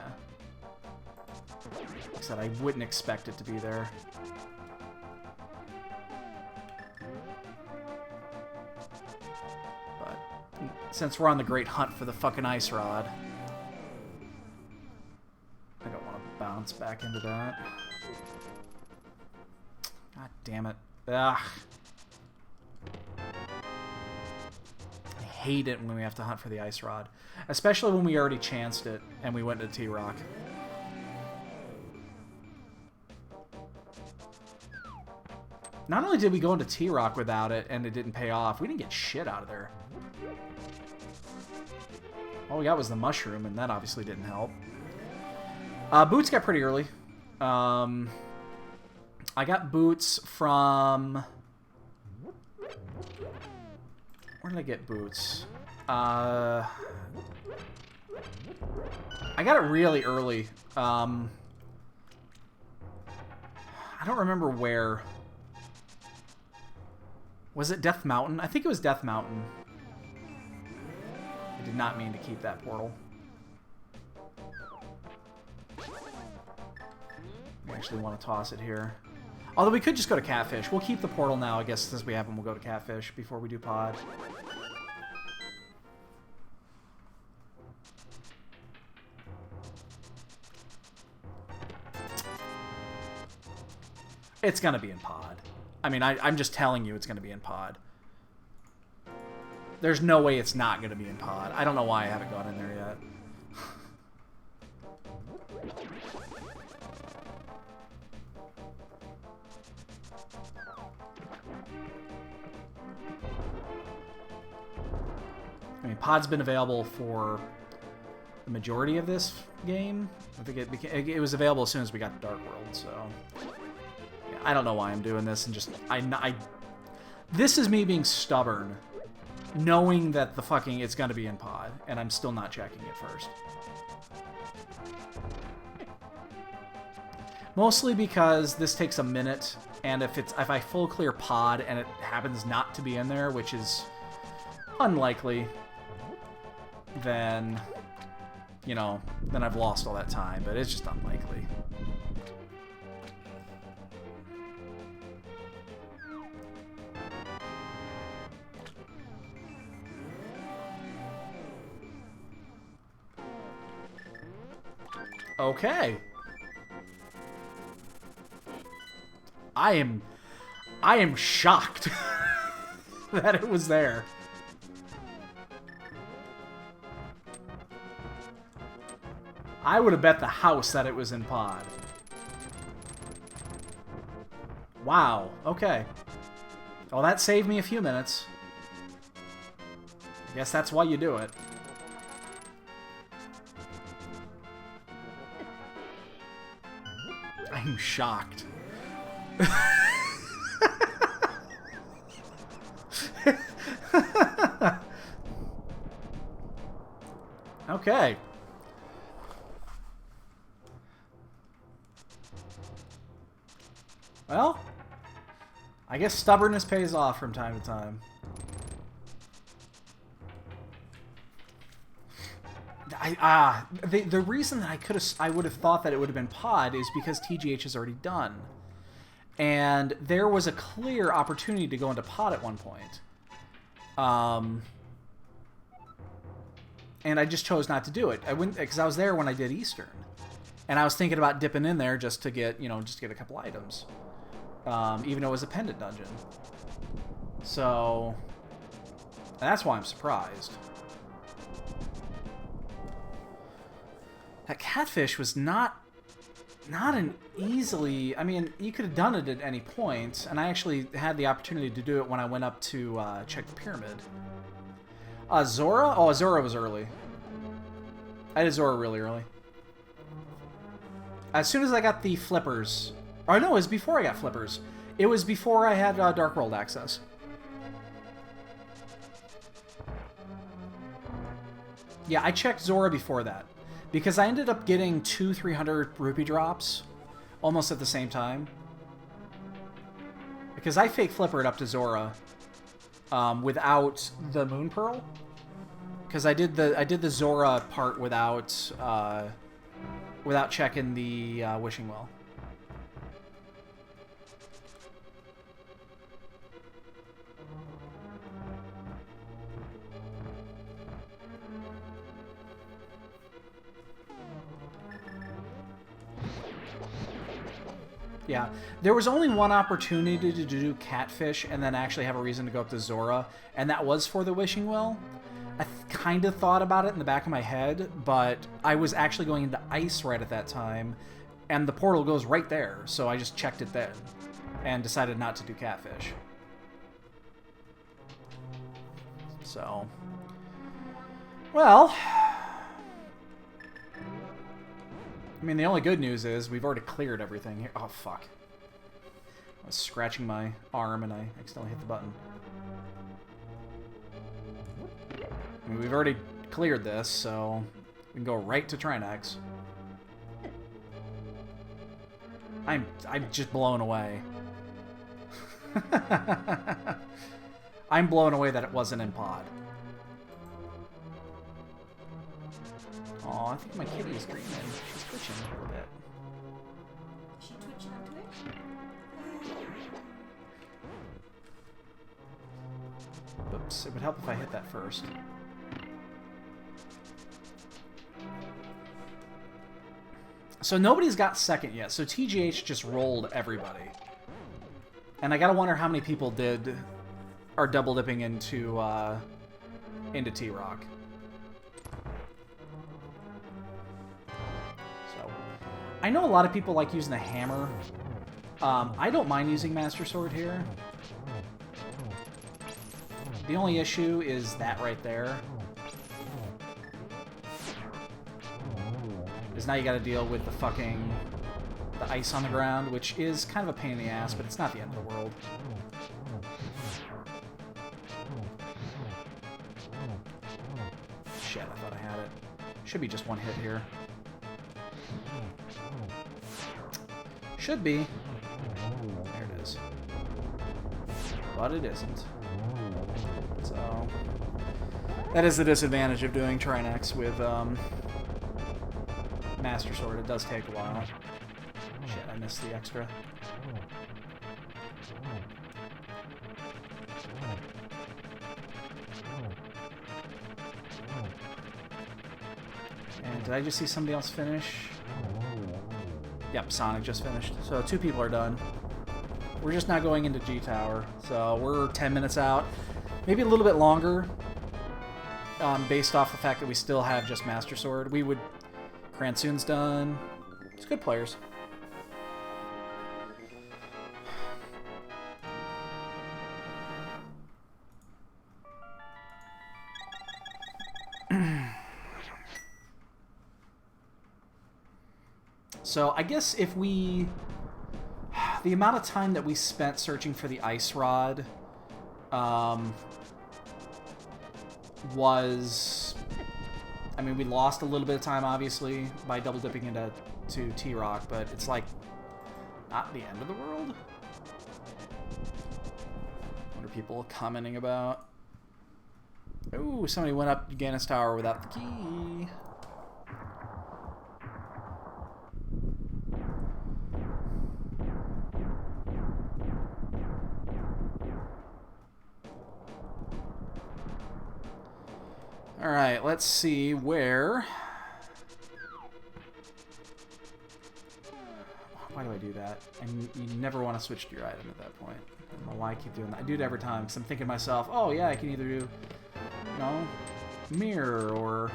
[SPEAKER 1] Like I said, I wouldn't expect it to be there. But since we're on the great hunt for the fucking Ice Rod, I don't want to bounce back into that. God damn it. Ugh. I hate it when we have to hunt for the Ice Rod. Especially when we already chanced it and we went to T-Rock. Not only did we go into T-Rock without it and it didn't pay off, we didn't get shit out of there. All we got was the mushroom, and that obviously didn't help. Boots got pretty early. I got boots from... Where did I get boots? I got it really early. I don't remember where. Was it Death Mountain? I think it was Death Mountain. I did not mean to keep that portal. I actually want to toss it here. Although we could just go to Catfish. We'll keep the portal now, I guess, since we have them. We'll go to Catfish before we do pod. It's going to be in pod. I mean, I'm just telling you it's going to be in pod. There's no way it's not going to be in pod. I don't know why I haven't gone in there yet. I mean, pod's been available for the majority of this game. I think it was available as soon as we got to Dark World, so... Yeah, I don't know why I'm doing this, and just... This is me being stubborn, knowing that the fucking it's gonna be in pod, and I'm still not checking it first. Mostly because this takes a minute, and if I full clear pod and it happens not to be in there, which is unlikely, then, you know, then I've lost all that time, but it's just unlikely. Okay. I am shocked that it was there. I would have bet the house that it was in pod. Wow, okay. Well, that saved me a few minutes. I guess that's why you do it. I'm shocked. Okay. Well, I guess stubbornness pays off from time to time. The reason that I would have thought that it would have been pod is because TGH is already done. And there was a clear opportunity to go into pod at one point. And I just chose not to do it. I wouldn't, because I was there when I did Eastern. And I was thinking about dipping in there just to get, you know, just to get a couple items. Even though it was a pendant dungeon. So that's why I'm surprised. That catfish was not an easily... I mean, you could have done it at any point, and I actually had the opportunity to do it when I went up to check the pyramid. Zora? Oh, Zora was early. I did Zora really early. As soon as I got the flippers... Or no, it was before I got flippers. It was before I had Dark World access. Yeah, I checked Zora before that. Because I ended up getting 2 300 rupee drops almost at the same time. Because I fake flippered up to Zora without the Moon Pearl. Because I did the Zora part without checking the Wishing Well. Yeah, there was only one opportunity to do Catfish and then actually have a reason to go up to Zora, and that was for the Wishing Well. I kind of thought about it in the back of my head, but I was actually going into Ice right at that time, and the portal goes right there, so I just checked it then, and decided not to do Catfish. So, well... I mean, the only good news is we've already cleared everything here. Oh, fuck. I was scratching my arm and I accidentally hit the button. I mean, we've already cleared this, so we can go right to Trinex. I'm just blown away. I'm blown away that it wasn't in pod. Aw, I think my kitty is dreaming. She's twitching a little bit.
[SPEAKER 3] Is she twitching on Twitch?
[SPEAKER 1] Oops, it would help if I hit that first. So nobody's got second yet, so TGH just rolled everybody. And I gotta wonder how many people are double dipping into T-Rock. I know a lot of people like using the hammer. I don't mind using Master Sword here. The only issue is that right there. Is now you gotta deal with the fucking... the the ice on the ground, which is kind of a pain in the ass, but it's not the end of the world. Shit, I thought I had it. Should be just one hit here. Should be. There it is. But it isn't. So that is the disadvantage of doing Trinex with Master Sword. It does take a while. Shit, I missed the extra. And did I just see somebody else finish? Yep, Sonic just finished. So 2 people are done. We're just now going into G Tower. So we're 10 minutes out. Maybe a little bit longer. Based off the fact that we still have just Master Sword. We would... Cransoon's done. It's good players. So I guess if we... The amount of time that we spent searching for the ice rod was... I mean, we lost a little bit of time, obviously, by double dipping into T-Rock, but it's like not the end of the world. What are people commenting about? Ooh, somebody went up Ganis Tower without the key. Alright, let's see where... Why do I do that? And you never want to switch to your item at that point. I don't know why I keep doing that. I do it every time, because I'm thinking to myself, oh yeah, I can either do, you know, mirror or...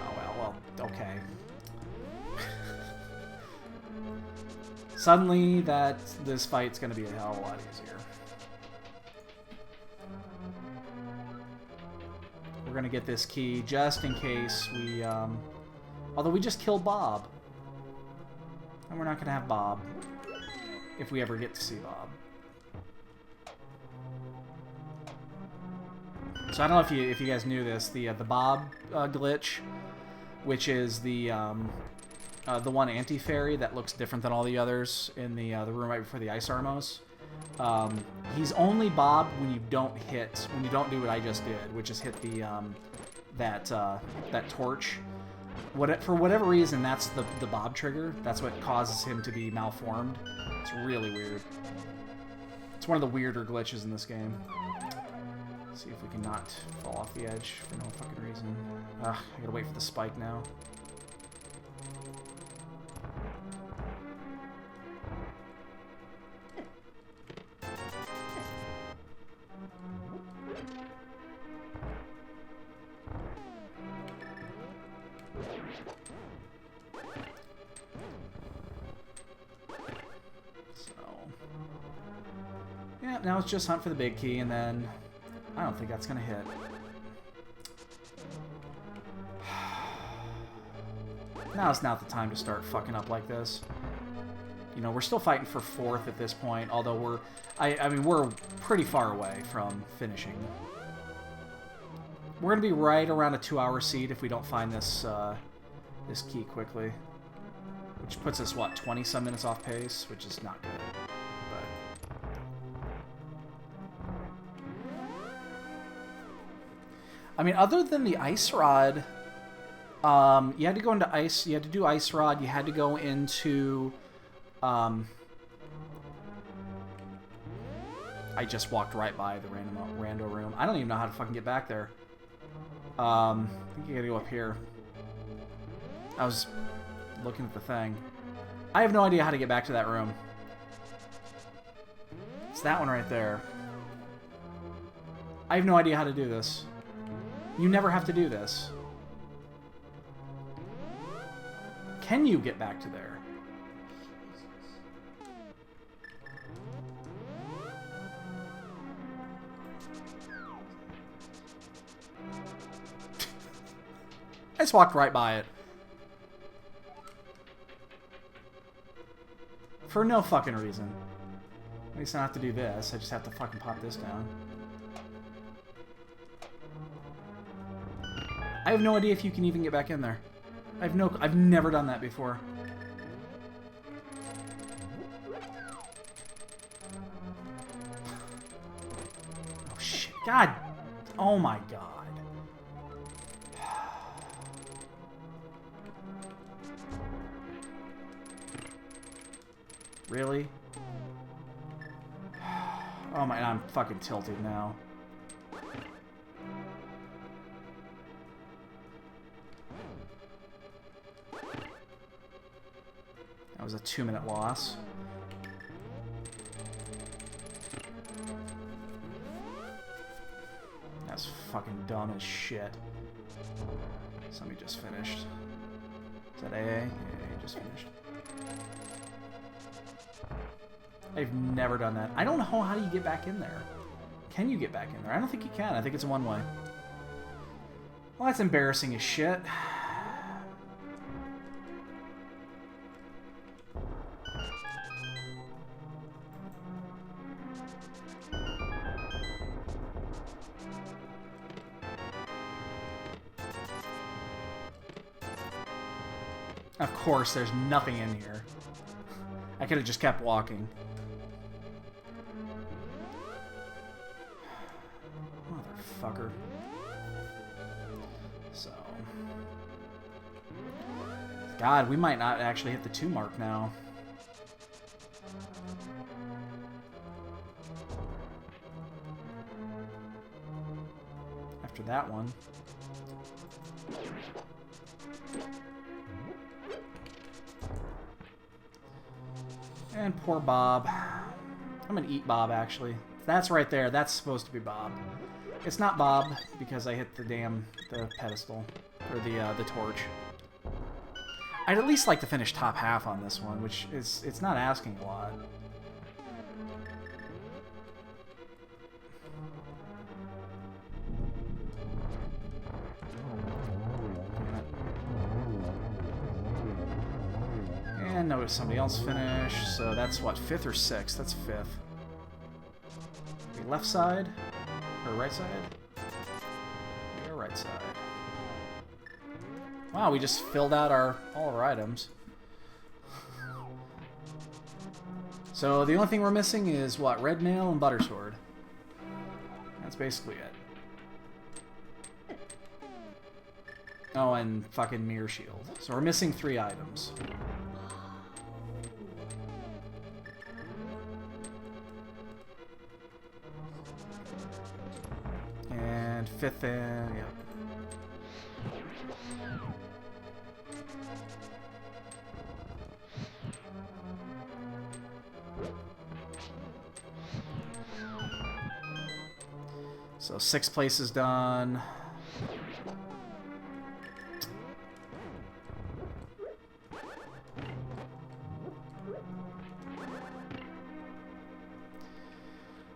[SPEAKER 1] Oh, well, okay. Suddenly, this fight's going to be a hell of a lot easier. We're going to get this key just in case we... Although we just killed Bob. And we're not going to have Bob. If we ever get to see Bob. So I don't know if you guys knew this. The Bob glitch, which is the one anti-fairy that looks different than all the others in the room right before the Ice Armos. He's only Bob when you don't do what I just did, which is hit the that torch. For whatever reason, that's the Bob trigger. That's what causes him to be malformed. It's really weird. It's one of the weirder glitches in this game. Let's see if we can not fall off the edge for no fucking reason. Ugh, I gotta wait for the spike now. Yeah, now it's just hunt for the big key, and then I don't think that's gonna hit. Now's not the time to start fucking up like this. You know, we're still fighting for 4th at this point, although I mean, we're pretty far away from finishing. We're gonna be right around a 2-hour seed if we don't find this this key quickly, which puts us what, 20-some minutes off pace, which is not good. I mean, other than the Ice Rod, you had to go into Ice... You had to do Ice Rod. You had to go into... I just walked right by the Rando room. I don't even know how to fucking get back there. I think you gotta go up here. I was looking at the thing. I have no idea how to get back to that room. It's that one right there. I have no idea how to do this. You never have to do this. Can you get back to there? I just walked right by it. For no fucking reason. At least I don't have to do this. I just have to fucking pop this down. I have no idea if you can even get back in there. I've never done that before. Oh shit. God. Oh my god. Really? Oh my, I'm fucking tilted now. That was a 2-minute loss. That's fucking dumb as shit. Somebody just finished. Is that AA? Yeah, he just finished. I've never done that. I don't know how do you get back in there. Can you get back in there? I don't think you can. I think it's a one-way. Well, that's embarrassing as shit. Of course, there's nothing in here. I could have just kept walking. Motherfucker. So. God, we might not actually hit the 2 mark now. After that one. And poor Bob. I'm gonna eat Bob, actually. That's right there. That's supposed to be Bob. It's not Bob, because I hit the pedestal. Or the torch. I'd at least like to finish top half on this one, which is, it's not asking a lot. And notice somebody else finished, so that's what, 5th or 6th? That's 5th. The left side? Or right side? Yeah, right side. Wow, we just filled out all our items. So the only thing we're missing is what? Red nail and butter sword. That's basically it. Oh, and fucking mirror shield. So we're missing 3 items. And 5th in, yeah. So 6th place is done.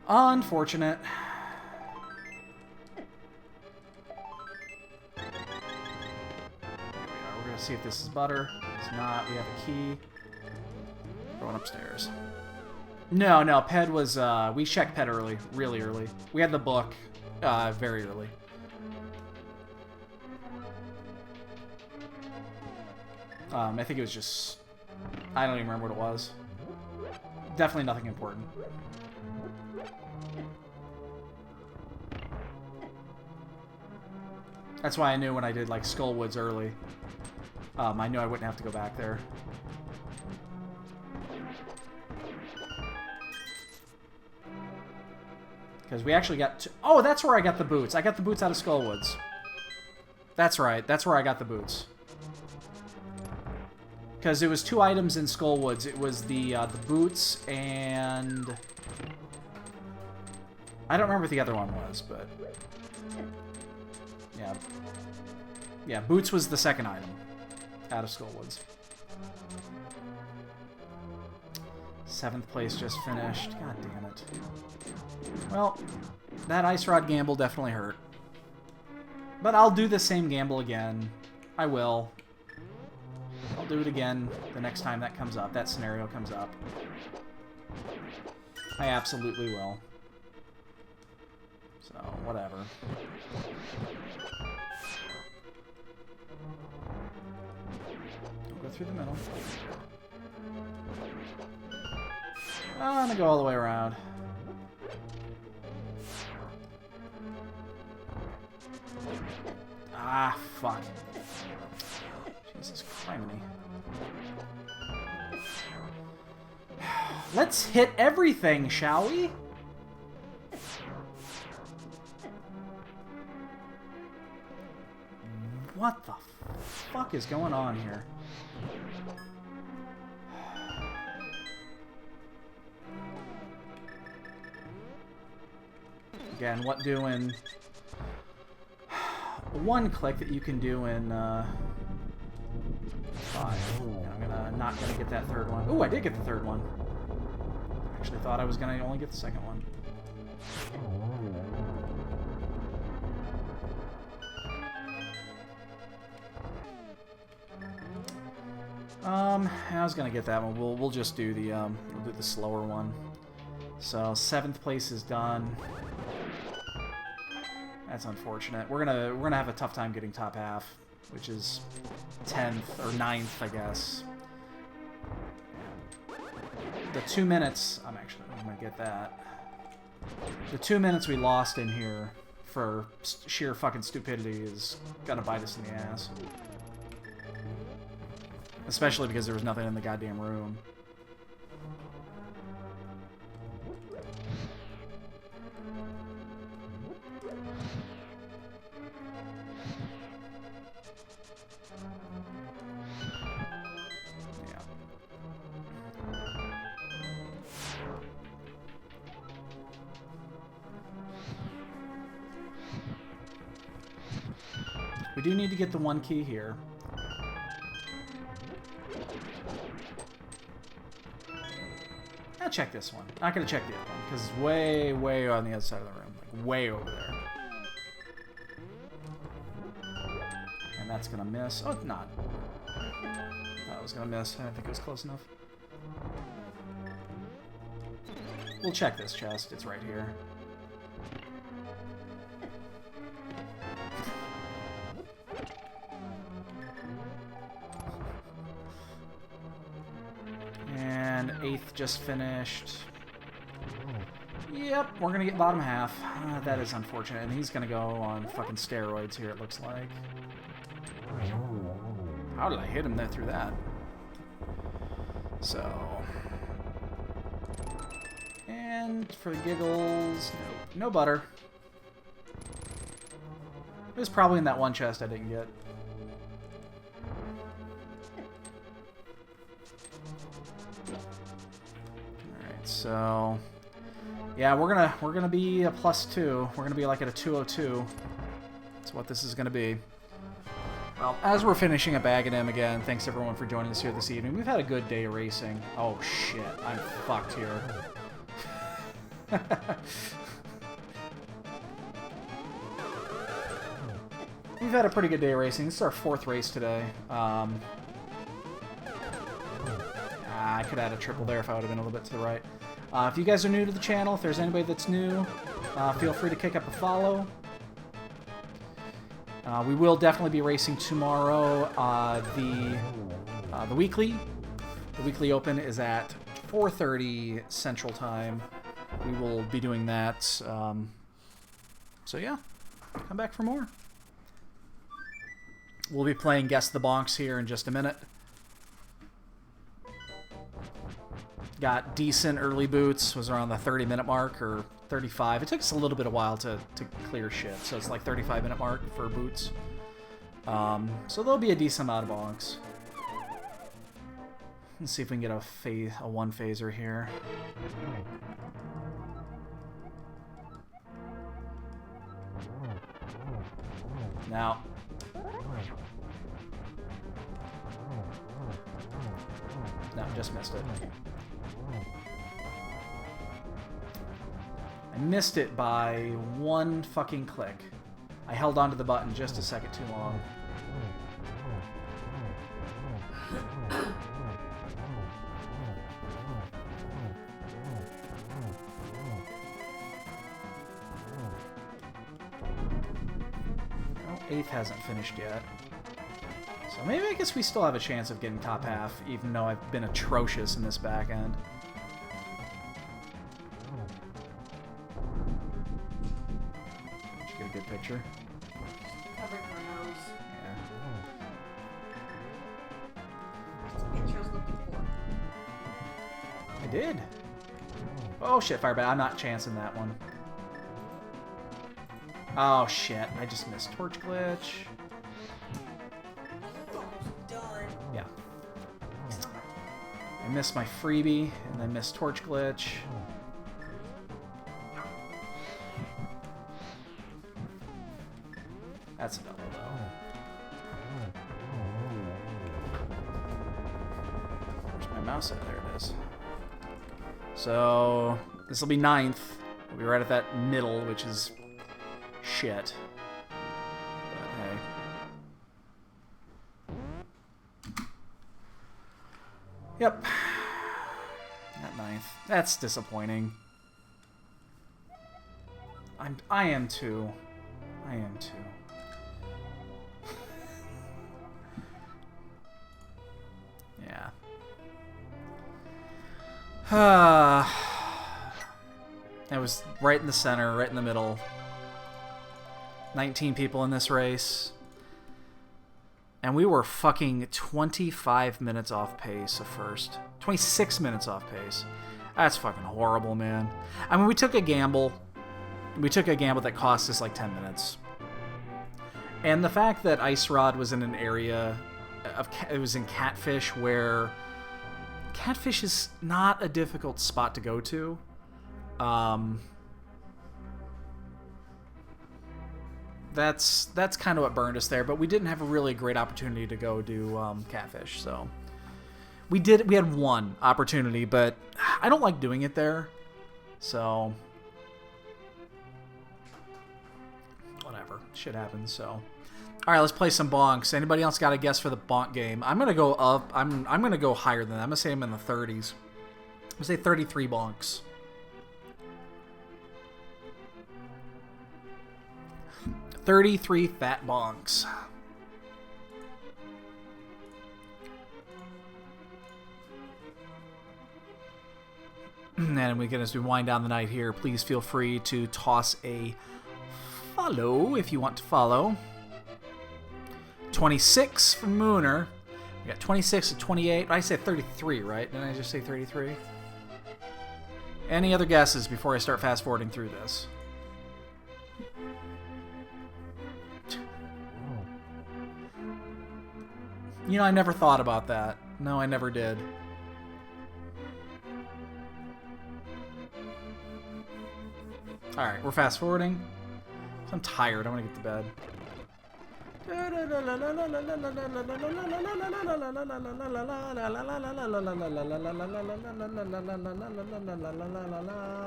[SPEAKER 1] Unfortunate. We're gonna see if this is butter. It's not. We have a key. Going upstairs. No, Ped was, we checked Ped early. Really early. We had the book, very early. I think it was just, I don't even remember what it was. Definitely nothing important. That's why I knew when I did, like, Skullwoods early. I knew I wouldn't have to go back there. Because we actually got to... Oh, that's where I got the boots. I got the boots out of Skullwoods. That's right. That's where I got the boots. Because it was 2 items in Skullwoods. It was the boots and... I don't remember what the other one was, but... Yeah. Yeah, boots was the 2nd item out of Skullwoods. 7th place just finished. God damn it. Well, that ice rod gamble definitely hurt. But I'll do the same gamble again. I will. I'll do it again the next time that comes up. That scenario comes up. I absolutely will. So, whatever. Go through the middle. I'm gonna go all the way around. Ah, fuck. Jesus criminy. Let's hit everything, shall we? What the fuck is going on here? Again, what doing one click that you can do in 5. I'm not gonna get that third one. Ooh, I did get the third one. Actually thought I was gonna only get the second one. I was gonna get that one. We'll just do the we'll do the slower one. So 7th place is done. That's unfortunate. We're gonna have a tough time getting top half, which is 10th or 9th, I guess. The 2 minutes. I'm gonna get that. The 2 minutes we lost in here for sheer fucking stupidity is gonna bite us in the ass. Especially because there was nothing in the goddamn room. We do need to get the 1 key here. I'll check this one. Not gonna check the other one, because it's way, way on the other side of the room. Like, way over there. And that's gonna miss. Oh, it's not. I thought it was gonna miss. I didn't think it was close enough. We'll check this chest. It's right here. And 8th just finished. Yep, we're gonna get bottom half. That is unfortunate. And he's gonna go on fucking steroids here, it looks like. How did I hit him there through that? So. And for the giggles, nope. No butter. It was probably in that one chest I didn't get. So, yeah, we're gonna be a +2. We're gonna be like at a 202. That's what this is gonna be. Well, as we're finishing up bagging him again, thanks everyone for joining us here this evening. We've had a good day of racing. Oh shit, I'm fucked here. We've had a pretty good day of racing. This is our 4th race today. I could add a triple there if I would have been a little bit to the right. If you guys are new to the channel, if there's anybody that's new, feel free to kick up a follow. We will definitely be racing tomorrow. The weekly open is at 4:30 Central Time. We will be doing that. So yeah, come back for more. We'll be playing Guess the Bonks here in just a minute. Got decent early boots, was around the 30-minute mark, or 35. It took us a little bit of while to clear shit, so it's like 35-minute mark for boots. So there'll be a decent amount of bonks. Let's see if we can get a 1 phaser here. Now. No, just missed it. I missed it by 1 fucking click. I held onto the button just a second too long. 8th hasn't finished yet. So maybe I guess we still have a chance of getting top half, even though I've been atrocious in this back end. Did you get a good picture?
[SPEAKER 3] Covering her nose.
[SPEAKER 1] Yeah.
[SPEAKER 3] That's the picture I was looking for.
[SPEAKER 1] I did. Oh shit, Firebat, I'm not chancing that one. Oh shit, I just missed torch glitch.
[SPEAKER 3] Almost done.
[SPEAKER 1] Yeah. I missed my freebie, and I missed torch glitch. That's a double, though. Where's my mouse at? There it is. So, this will be 9th. We'll be right at that middle, which is shit. But hey. Yep. At 9th. That's disappointing. I am too. I am too. Yeah. It was right in the center, right in the middle. 19 people in this race. And we were fucking 25 minutes off pace at first. 26 minutes off pace. That's fucking horrible, man. I mean, we took a gamble. We took a gamble that cost us like 10 minutes. And the fact that Ice Rod was in an area of... It was in Catfish, where... Catfish is not a difficult spot to go to. That's kind of what burned us there, but we didn't have a really great opportunity to go do Catfish, so we had one opportunity, but I don't like doing it there, so whatever, shit happens. So all right, let's play some bonks. Anybody else got a guess for the bonk game? I'm gonna go up. I'm gonna go higher than that. I'm gonna say I'm in the 30s. I'm gonna say 33 bonks. 33 fat bonks. And as we wind down the night here, please feel free to toss a follow if you want to follow. 26 for Mooner. We got 26 to 28. I said 33, right? Didn't I just say 33? Any other guesses before I start fast forwarding through this? You know, I never thought about that. No, I never did. Alright, we're fast forwarding. I'm tired. I want to get to bed.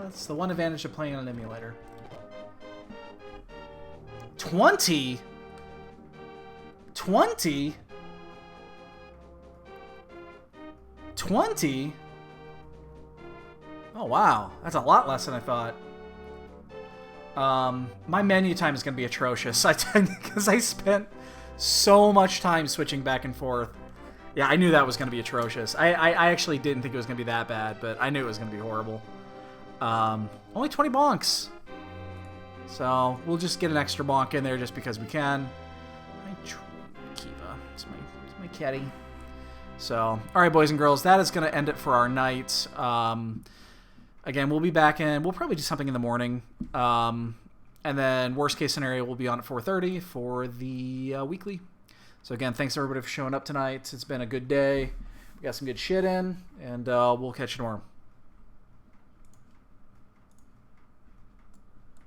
[SPEAKER 1] It's the one advantage of playing on an emulator. 20? 20? 20? Oh, wow. That's a lot less than I thought. My menu time is going to be atrocious. Because I spent so much time switching back and forth. Yeah, I knew that was going to be atrocious. I actually didn't think it was going to be that bad, but I knew it was going to be horrible. Only 20 bonks. So, we'll just get an extra bonk in there just because we can. Kiva. It's my kitty. So, alright, boys and girls, that is going to end it for our night. Again, we'll be back in. We'll probably do something in the morning. And then, worst case scenario, we'll be on at 4:30 for the weekly. So, again, thanks everybody for showing up tonight. It's been a good day. We got some good shit in, and we'll catch you tomorrow.